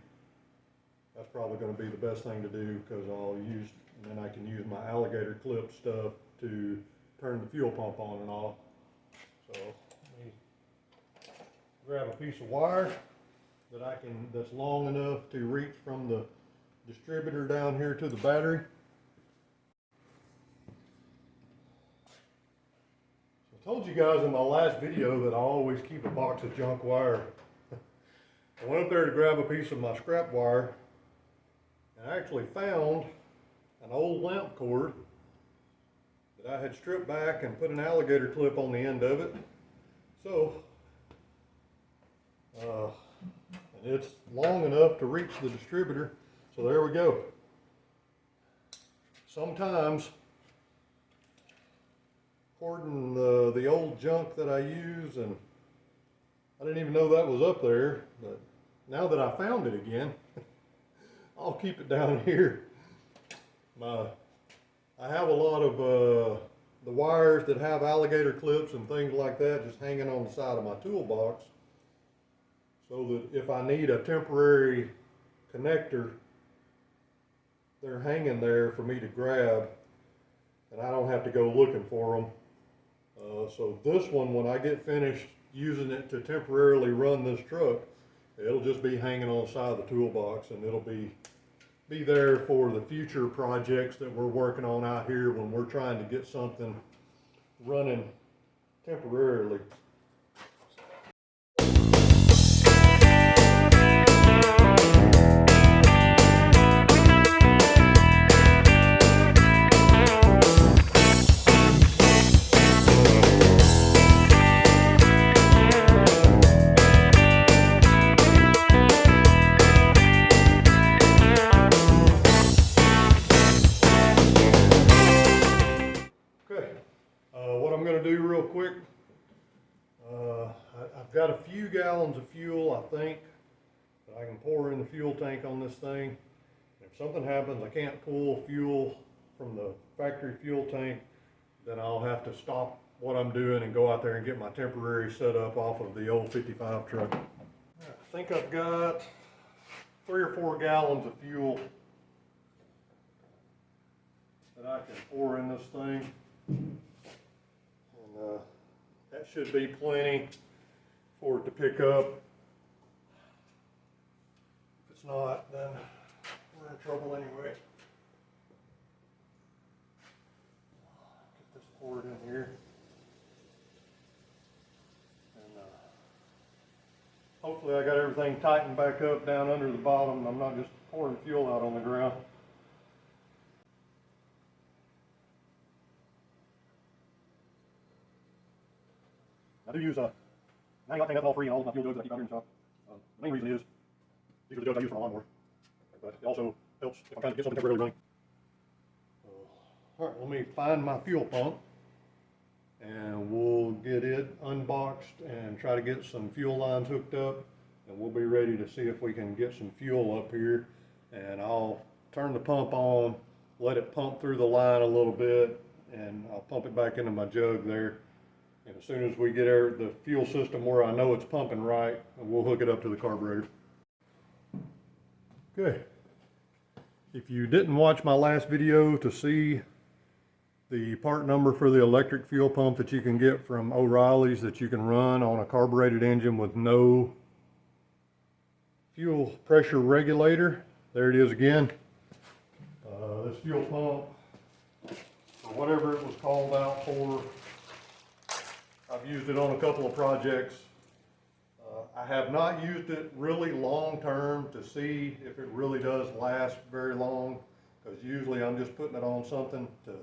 That's probably going to be the best thing to do, because and then I can use my alligator clip stuff to turn the fuel pump on and off. So let me grab a piece of wire that's long enough to reach from the distributor down here to the battery. I told you guys in my last video that I always keep a box of junk wire. I went up there to grab a piece of my scrap wire and I actually found an old lamp cord that I had stripped back and put an alligator clip on the end of it. So, and it's long enough to reach the distributor. So there we go. Sometimes, according to the old junk that I use, and I didn't even know that was up there, but now that I found it again, I'll keep it down here. I have a lot of the wires that have alligator clips and things like that just hanging on the side of my toolbox, so that if I need a temporary connector, they're hanging there for me to grab and I don't have to go looking for them. So this one, when I get finished using it to temporarily run this truck, it'll just be hanging on the side of the toolbox, and it'll be there for the future projects that we're working on out here when we're trying to get something running temporarily. What I'm going to do real quick, I've got a few gallons of fuel, I think, that I can pour in the fuel tank on this thing. If something happens, I can't pull fuel from the factory fuel tank, then I'll have to stop what I'm doing and go out there and get my temporary setup off of the old 55 truck. I think I've got 3 or 4 gallons of fuel that I can pour in this thing. And that should be plenty for it to pick up. If it's not, then we're in trouble anyway. Get this poured in here. And hopefully I got everything tightened back up down under the bottom. I'm not just pouring fuel out on the ground. I do use 90 octane ethanol free in all of my fuel jugs that I keep out here in the shop. The main reason is these are the jugs I use for my lawnmower, but it also helps if I'm trying to get something temporarily running. All right, let me find my fuel pump and we'll get it unboxed and try to get some fuel lines hooked up, and we'll be ready to see if we can get some fuel up here. And I'll turn the pump on, let it pump through the line a little bit, and I'll pump it back into my jug there. And as soon as we get the fuel system where I know it's pumping right, we'll hook it up to the carburetor. Okay. If you didn't watch my last video to see the part number for the electric fuel pump that you can get from O'Reilly's that you can run on a carbureted engine with no fuel pressure regulator, there it is again. This fuel pump, for whatever it was called out for, I've used it on a couple of projects. I have not used it really long term to see if it really does last very long, because usually I'm just putting it on something to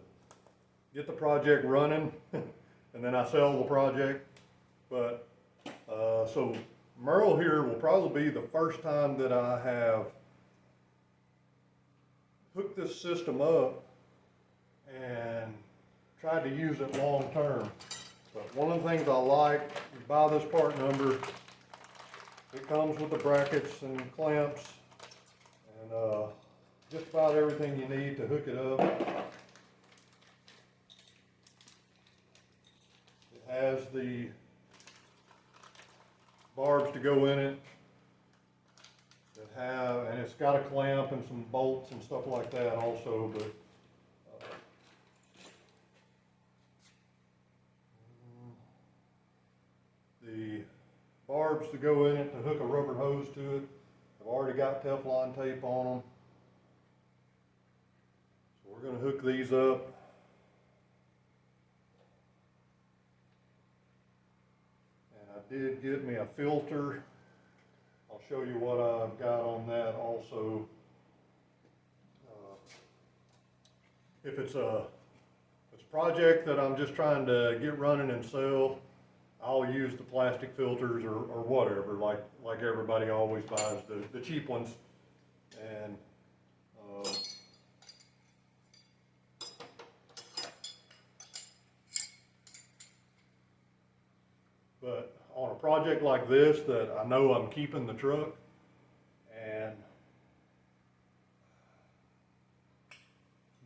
get the project running and then I sell the project. But so Merle here will probably be the first time that I have hooked this system up and tried to use it long term. But one of the things I like, you buy this part number, it comes with the brackets and clamps and just about everything you need to hook it up. It has the barbs to go in it, and it's got a clamp and some bolts and stuff like that also. But the barbs to go in it to hook a rubber hose to it, I've already got Teflon tape on them. So we're going to hook these up. I did get me a filter. I'll show you what I've got on that also. If it's a project that I'm just trying to get running and sell, I'll use the plastic filters or whatever, like everybody always buys the cheap ones. And but on a project like this that I know I'm keeping the truck, and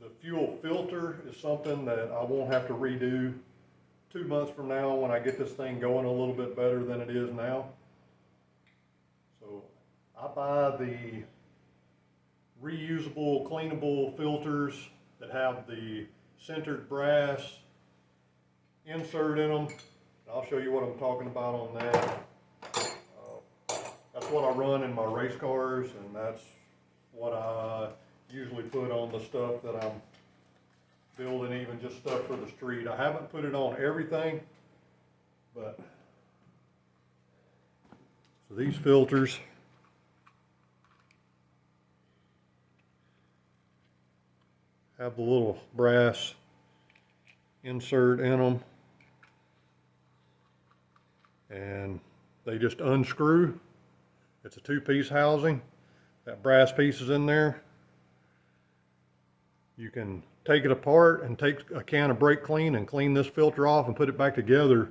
the fuel filter is something that I won't have to redo 2 months from now when I get this thing going a little bit better than it is now. So I buy the reusable, cleanable filters that have the centered brass insert in them. I'll show you what I'm talking about on that. That's what I run in my race cars, and that's what I usually put on the stuff that I'm building, even just stuff for the street. I haven't put it on everything, but so these filters have the little brass insert in them, and they just unscrew. It's a 2-piece housing. That brass piece is in there. You can take it apart and take a can of brake clean and clean this filter off and put it back together.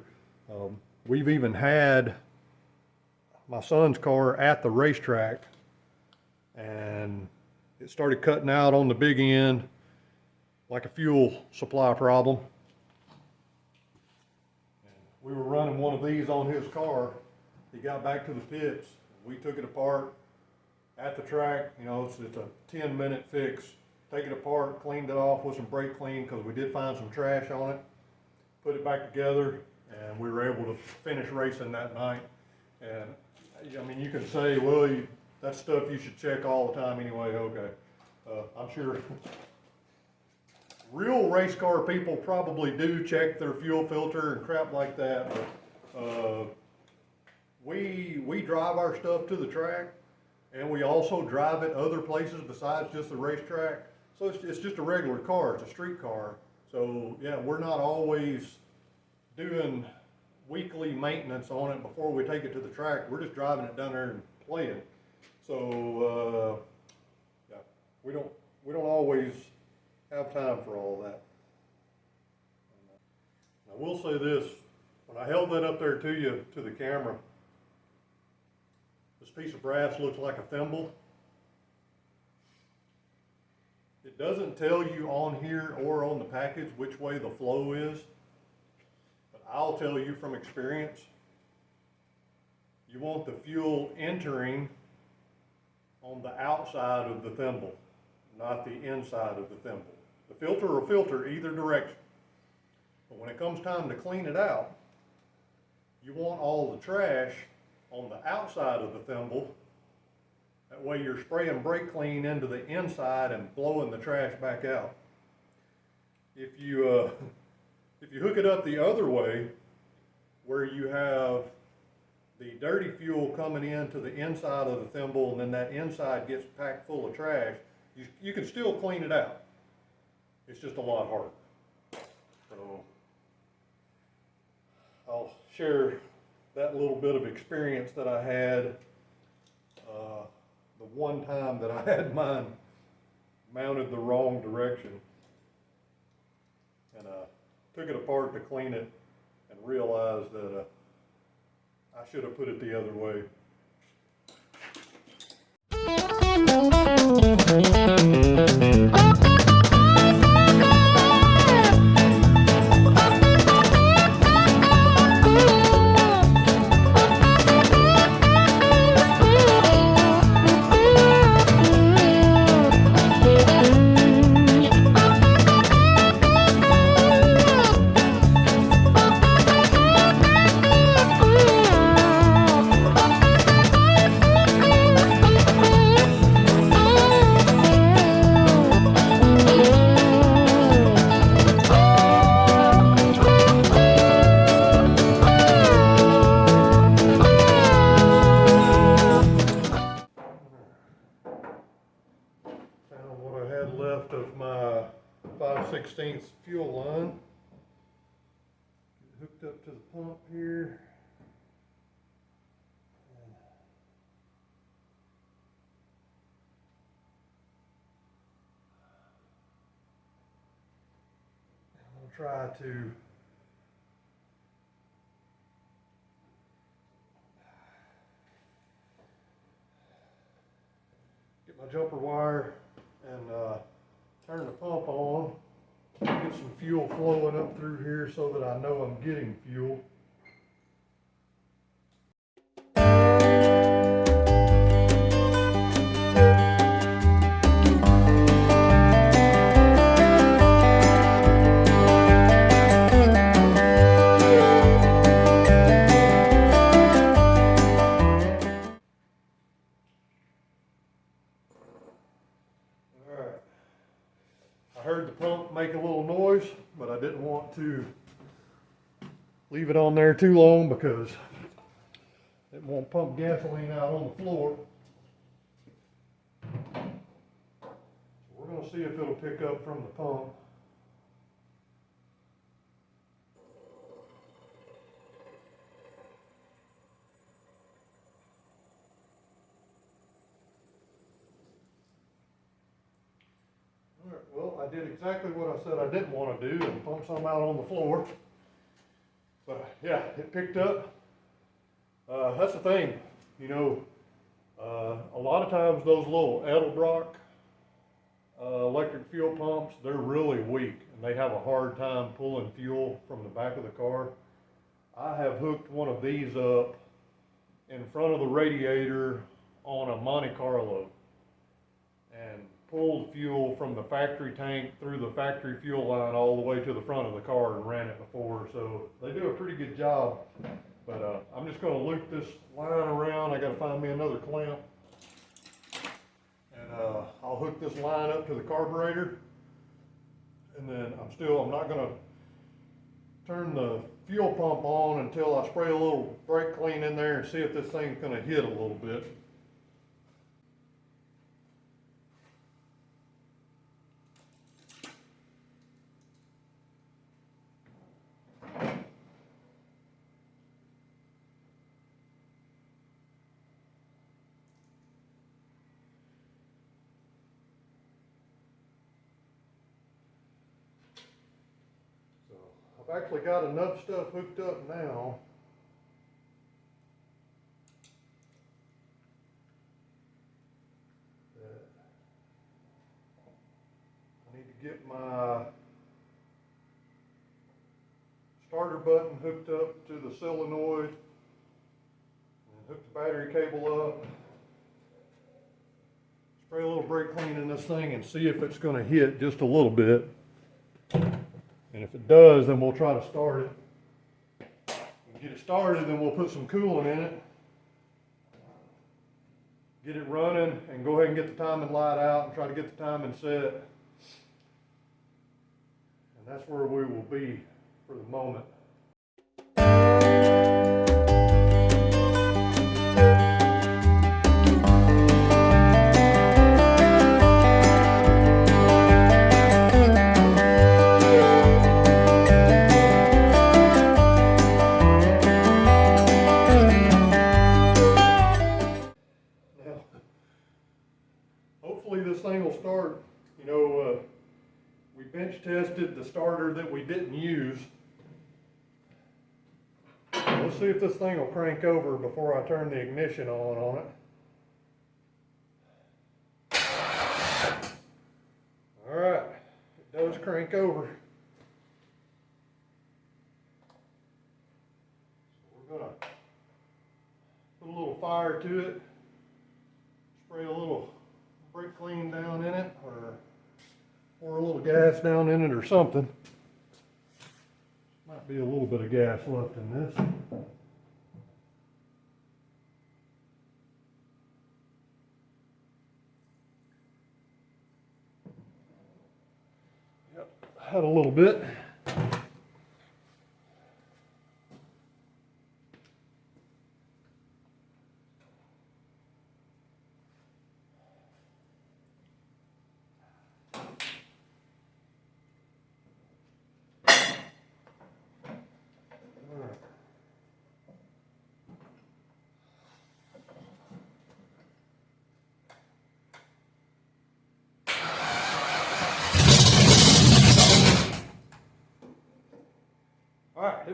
We've even had my son's car at the racetrack, and it started cutting out on the big end like a fuel supply problem. We were running one of these on his car. He got back to the pits. We took it apart at the track. You know, it's a 10-minute fix. Take it apart, cleaned it off with some brake clean because we did find some trash on it. Put it back together, and we were able to finish racing that night. And I mean, you can say, well, that's stuff you should check all the time anyway. Okay, I'm sure real race car people probably do check their fuel filter and crap like that. But we drive our stuff to the track, and we also drive it other places besides just the racetrack. So it's just a regular car, it's a street car. So yeah, we're not always doing weekly maintenance on it before we take it to the track. We're just driving it down there and playing. So yeah, we don't always have time for all that. I will say this, when I held that up there to you, to the camera, this piece of brass looks like a thimble. It doesn't tell you on here or on the package which way the flow is, but I'll tell you from experience, you want the fuel entering on the outside of the thimble, not the inside of the thimble. The filter will filter either direction, but when it comes time to clean it out, you want all the trash on the outside of the thimble. That way you're spraying brake clean into the inside and blowing the trash back out. If you hook it up the other way, where you have the dirty fuel coming into the inside of the thimble and then that inside gets packed full of trash, you can still clean it out. It's just a lot harder. So I'll share that little bit of experience that I had the one time that I had mine mounted the wrong direction, and took it apart to clean it and realized that I should have put it the other way. 1/16 fuel line. Get hooked up to the pump here. I'm gonna try to get my jumper wire and turn the pump on, get some fuel flowing up through here so that I know I'm getting fuel. I heard the pump make a little noise, but I didn't want to leave it on there too long because it won't pump gasoline out on the floor. So we're going to see if it'll pick up from the pump. Well, I did exactly what I said I didn't want to do and pump some out on the floor. But yeah, it picked up. That's the thing, you know, a lot of times those little Edelbrock electric fuel pumps, they're really weak and they have a hard time pulling fuel from the back of the car. I have hooked one of these up in front of the radiator on a Monte Carlo and pulled fuel from the factory tank through the factory fuel line all the way to the front of the car and ran it before. So they do a pretty good job. But I'm just going to loop this line around. I got to find me another clamp. And I'll hook this line up to the carburetor. And then I'm not going to turn the fuel pump on until I spray a little brake clean in there and see if this thing's going to hit a little bit. I've actually got enough stuff hooked up now that I need to get my starter button hooked up to the solenoid and hook the battery cable up, spray a little brake clean in this thing and see if it's going to hit just a little bit. And if it does, then we'll try to start it. Get it started, then we'll put some coolant in it, get it running, and go ahead and get the timing light out and try to get the timing set. And that's where we will be for the moment. This thing will start. You know, we bench tested the starter that we didn't use. Let's see if this thing will crank over before I turn the ignition on it. All right, it does crank over. So we're gonna put a little fire to it, spray a little brake clean down in it, or pour a little gas down in it or something. Might be a little bit of gas left in this. Yep, had a little bit.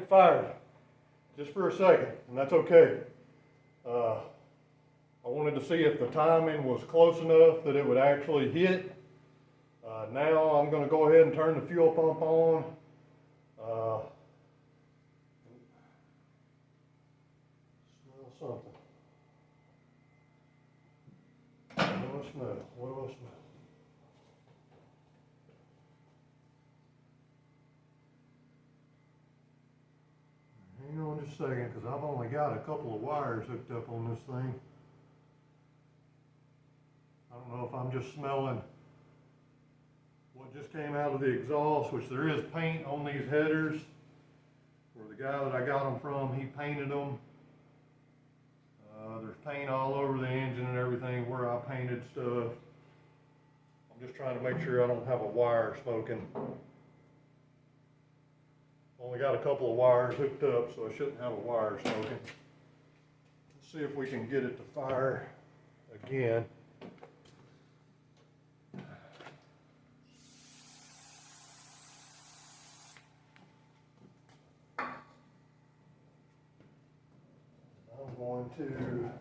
fired just for a second, and that's okay. I wanted to see if the timing was close enough that it would actually hit. Now I'm going to go ahead and turn the fuel pump on. Smell something. What do I smell? What do I smell? Hang on just a second, because I've only got a couple of wires hooked up on this thing. I don't know if I'm just smelling what just came out of the exhaust, which there is paint on these headers. Where the guy that I got them from, he painted them. There's paint all over the engine and everything where I painted stuff. I'm just trying to make sure I don't have a wire smoking. Only got a couple of wires hooked up, so I shouldn't have a wire smoking. Let's see if we can get it to fire again. I'm going to hook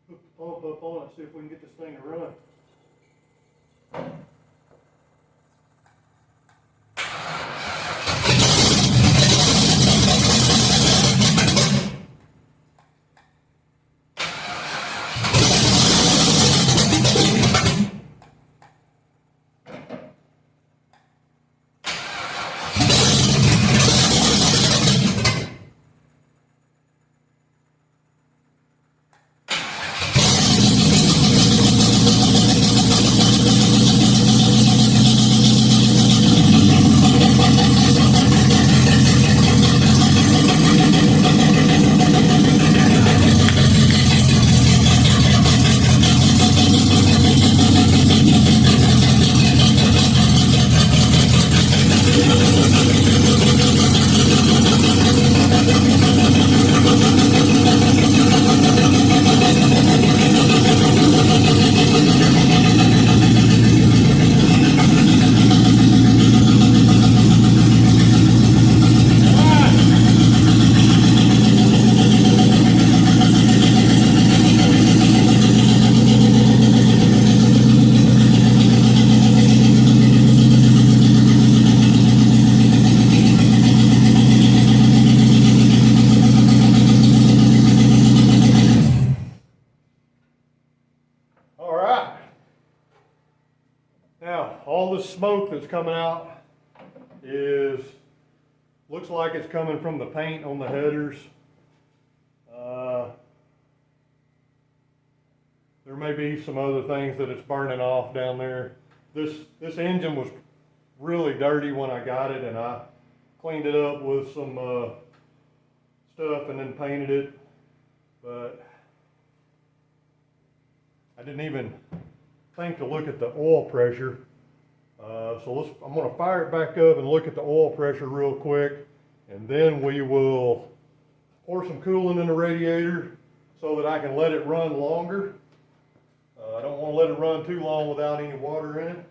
the pump up on it, see if we can get this thing to run. All this smoke that's coming out looks like it's coming from the paint on the headers. There may be some other things that it's burning off down there. This engine was really dirty when I got it, and I cleaned it up with some stuff and then painted it, but I didn't even think to look at the oil pressure. So I'm going to fire it back up and look at the oil pressure real quick, and then we will pour some coolant in the radiator so that I can let it run longer. I don't want to let it run too long without any water in it.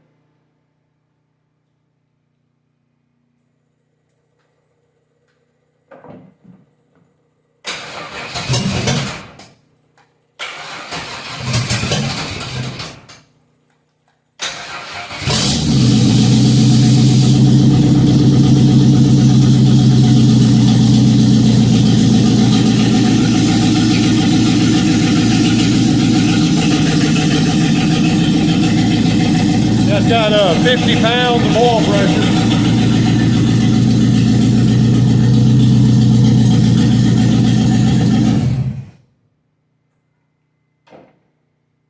That's got 50 pounds of oil pressure.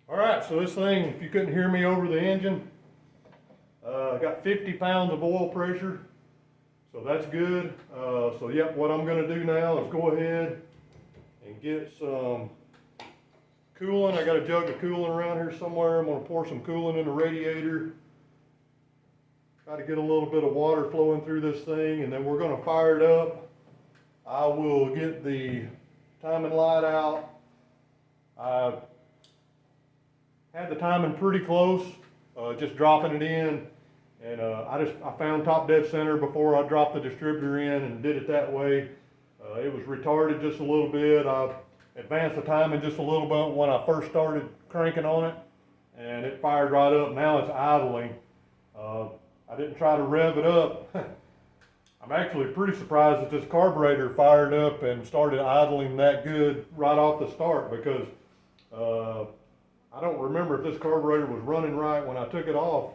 All right, so this thing, if you couldn't hear me over the engine, got 50 pounds of oil pressure, so that's good. So yep, what I'm going to do now is go ahead and get some coolant. I got a jug of coolant around here somewhere. I'm going to pour some coolant in the radiator. Try to get a little bit of water flowing through this thing, and then we're going to fire it up. I will get the timing light out. I had the timing pretty close, just dropping it in, And I found top dead center before I dropped the distributor in and did it that way. It was retarded just a little bit. I advanced the timing just a little bit when I first started cranking on it, and it fired right up. Now it's idling. I didn't try to rev it up. I'm actually pretty surprised that this carburetor fired up and started idling that good right off the start, because I don't remember if this carburetor was running right when I took it off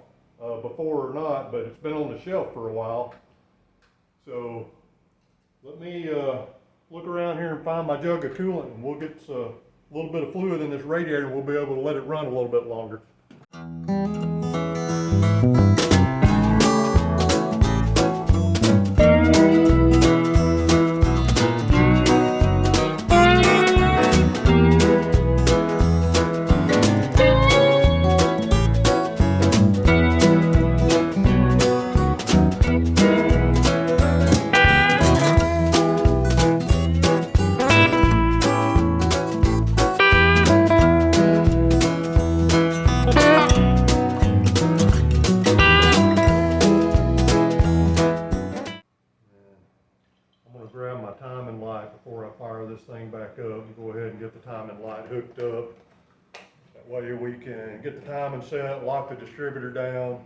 before or not, but it's been on the shelf for a while. So let me look around here and find my jug of coolant, and we'll get a little bit of fluid in this radiator, and we'll be able to let it run a little bit longer. Grab my timing light before I fire this thing back up and go ahead and get the timing light hooked up. That way we can get the timing set, lock the distributor down.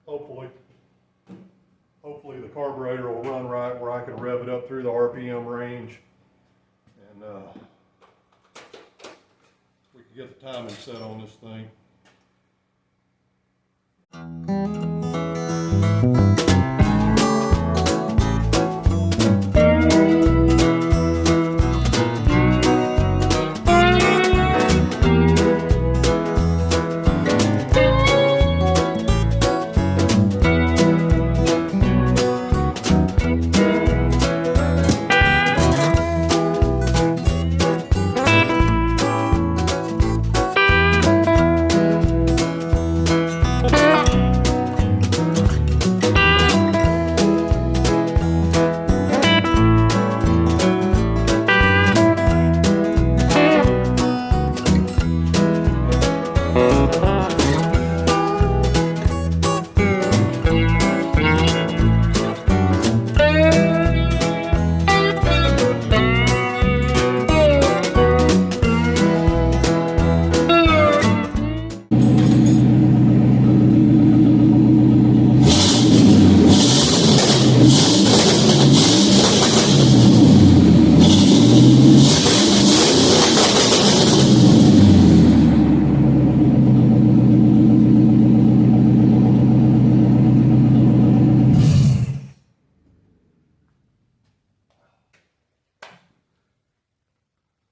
Hopefully the carburetor will run right where I can rev it up through the RPM range, and we can get the timing set on this thing.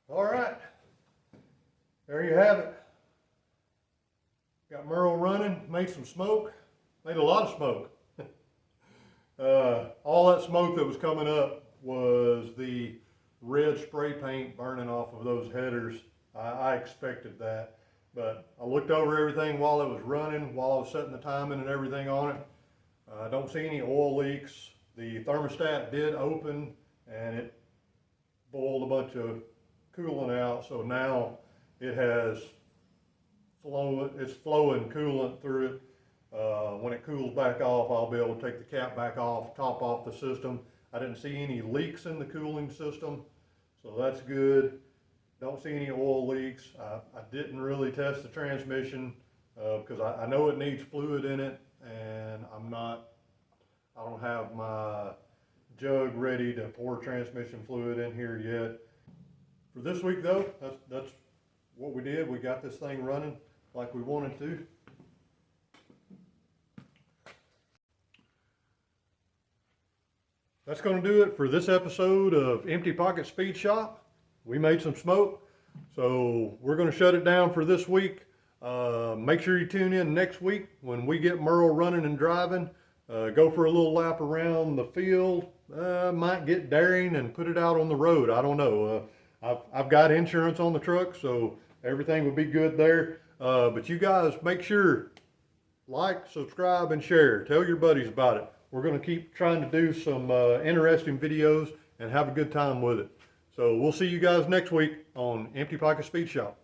All right, there you have it. Got Merle running, made some smoke, made a lot of smoke. All that smoke that was coming up was the red spray paint burning off of those headers. I expected that, but I looked over everything while it was running, while I was setting the timing and everything on it. I don't see any oil leaks. The thermostat did open and it boiled a bunch of coolant out, so now it has it's flowing coolant through it. When it cools back off, I'll be able to take the cap back off, top off the system. I didn't see any leaks in the cooling system, so that's good. Don't see any oil leaks. I didn't really test the transmission because I know it needs fluid in it, and I don't have my jug ready to pour transmission fluid in here yet. For this week though, that's what we did. We got this thing running like we wanted to. That's going to do it for this episode of Empty Pocket Speed Shop. We made some smoke, so we're going to shut it down for this week. Make sure you tune in next week when we get Merle running and driving. Go for a little lap around the field. Might get daring and put it out on the road. I don't know. I've got insurance on the truck, so everything will be good there. But you guys make sure, like, subscribe, and share. Tell your buddies about it. We're going to keep trying to do some interesting videos and have a good time with it. So we'll see you guys next week on Empty Pocket Speed Shop.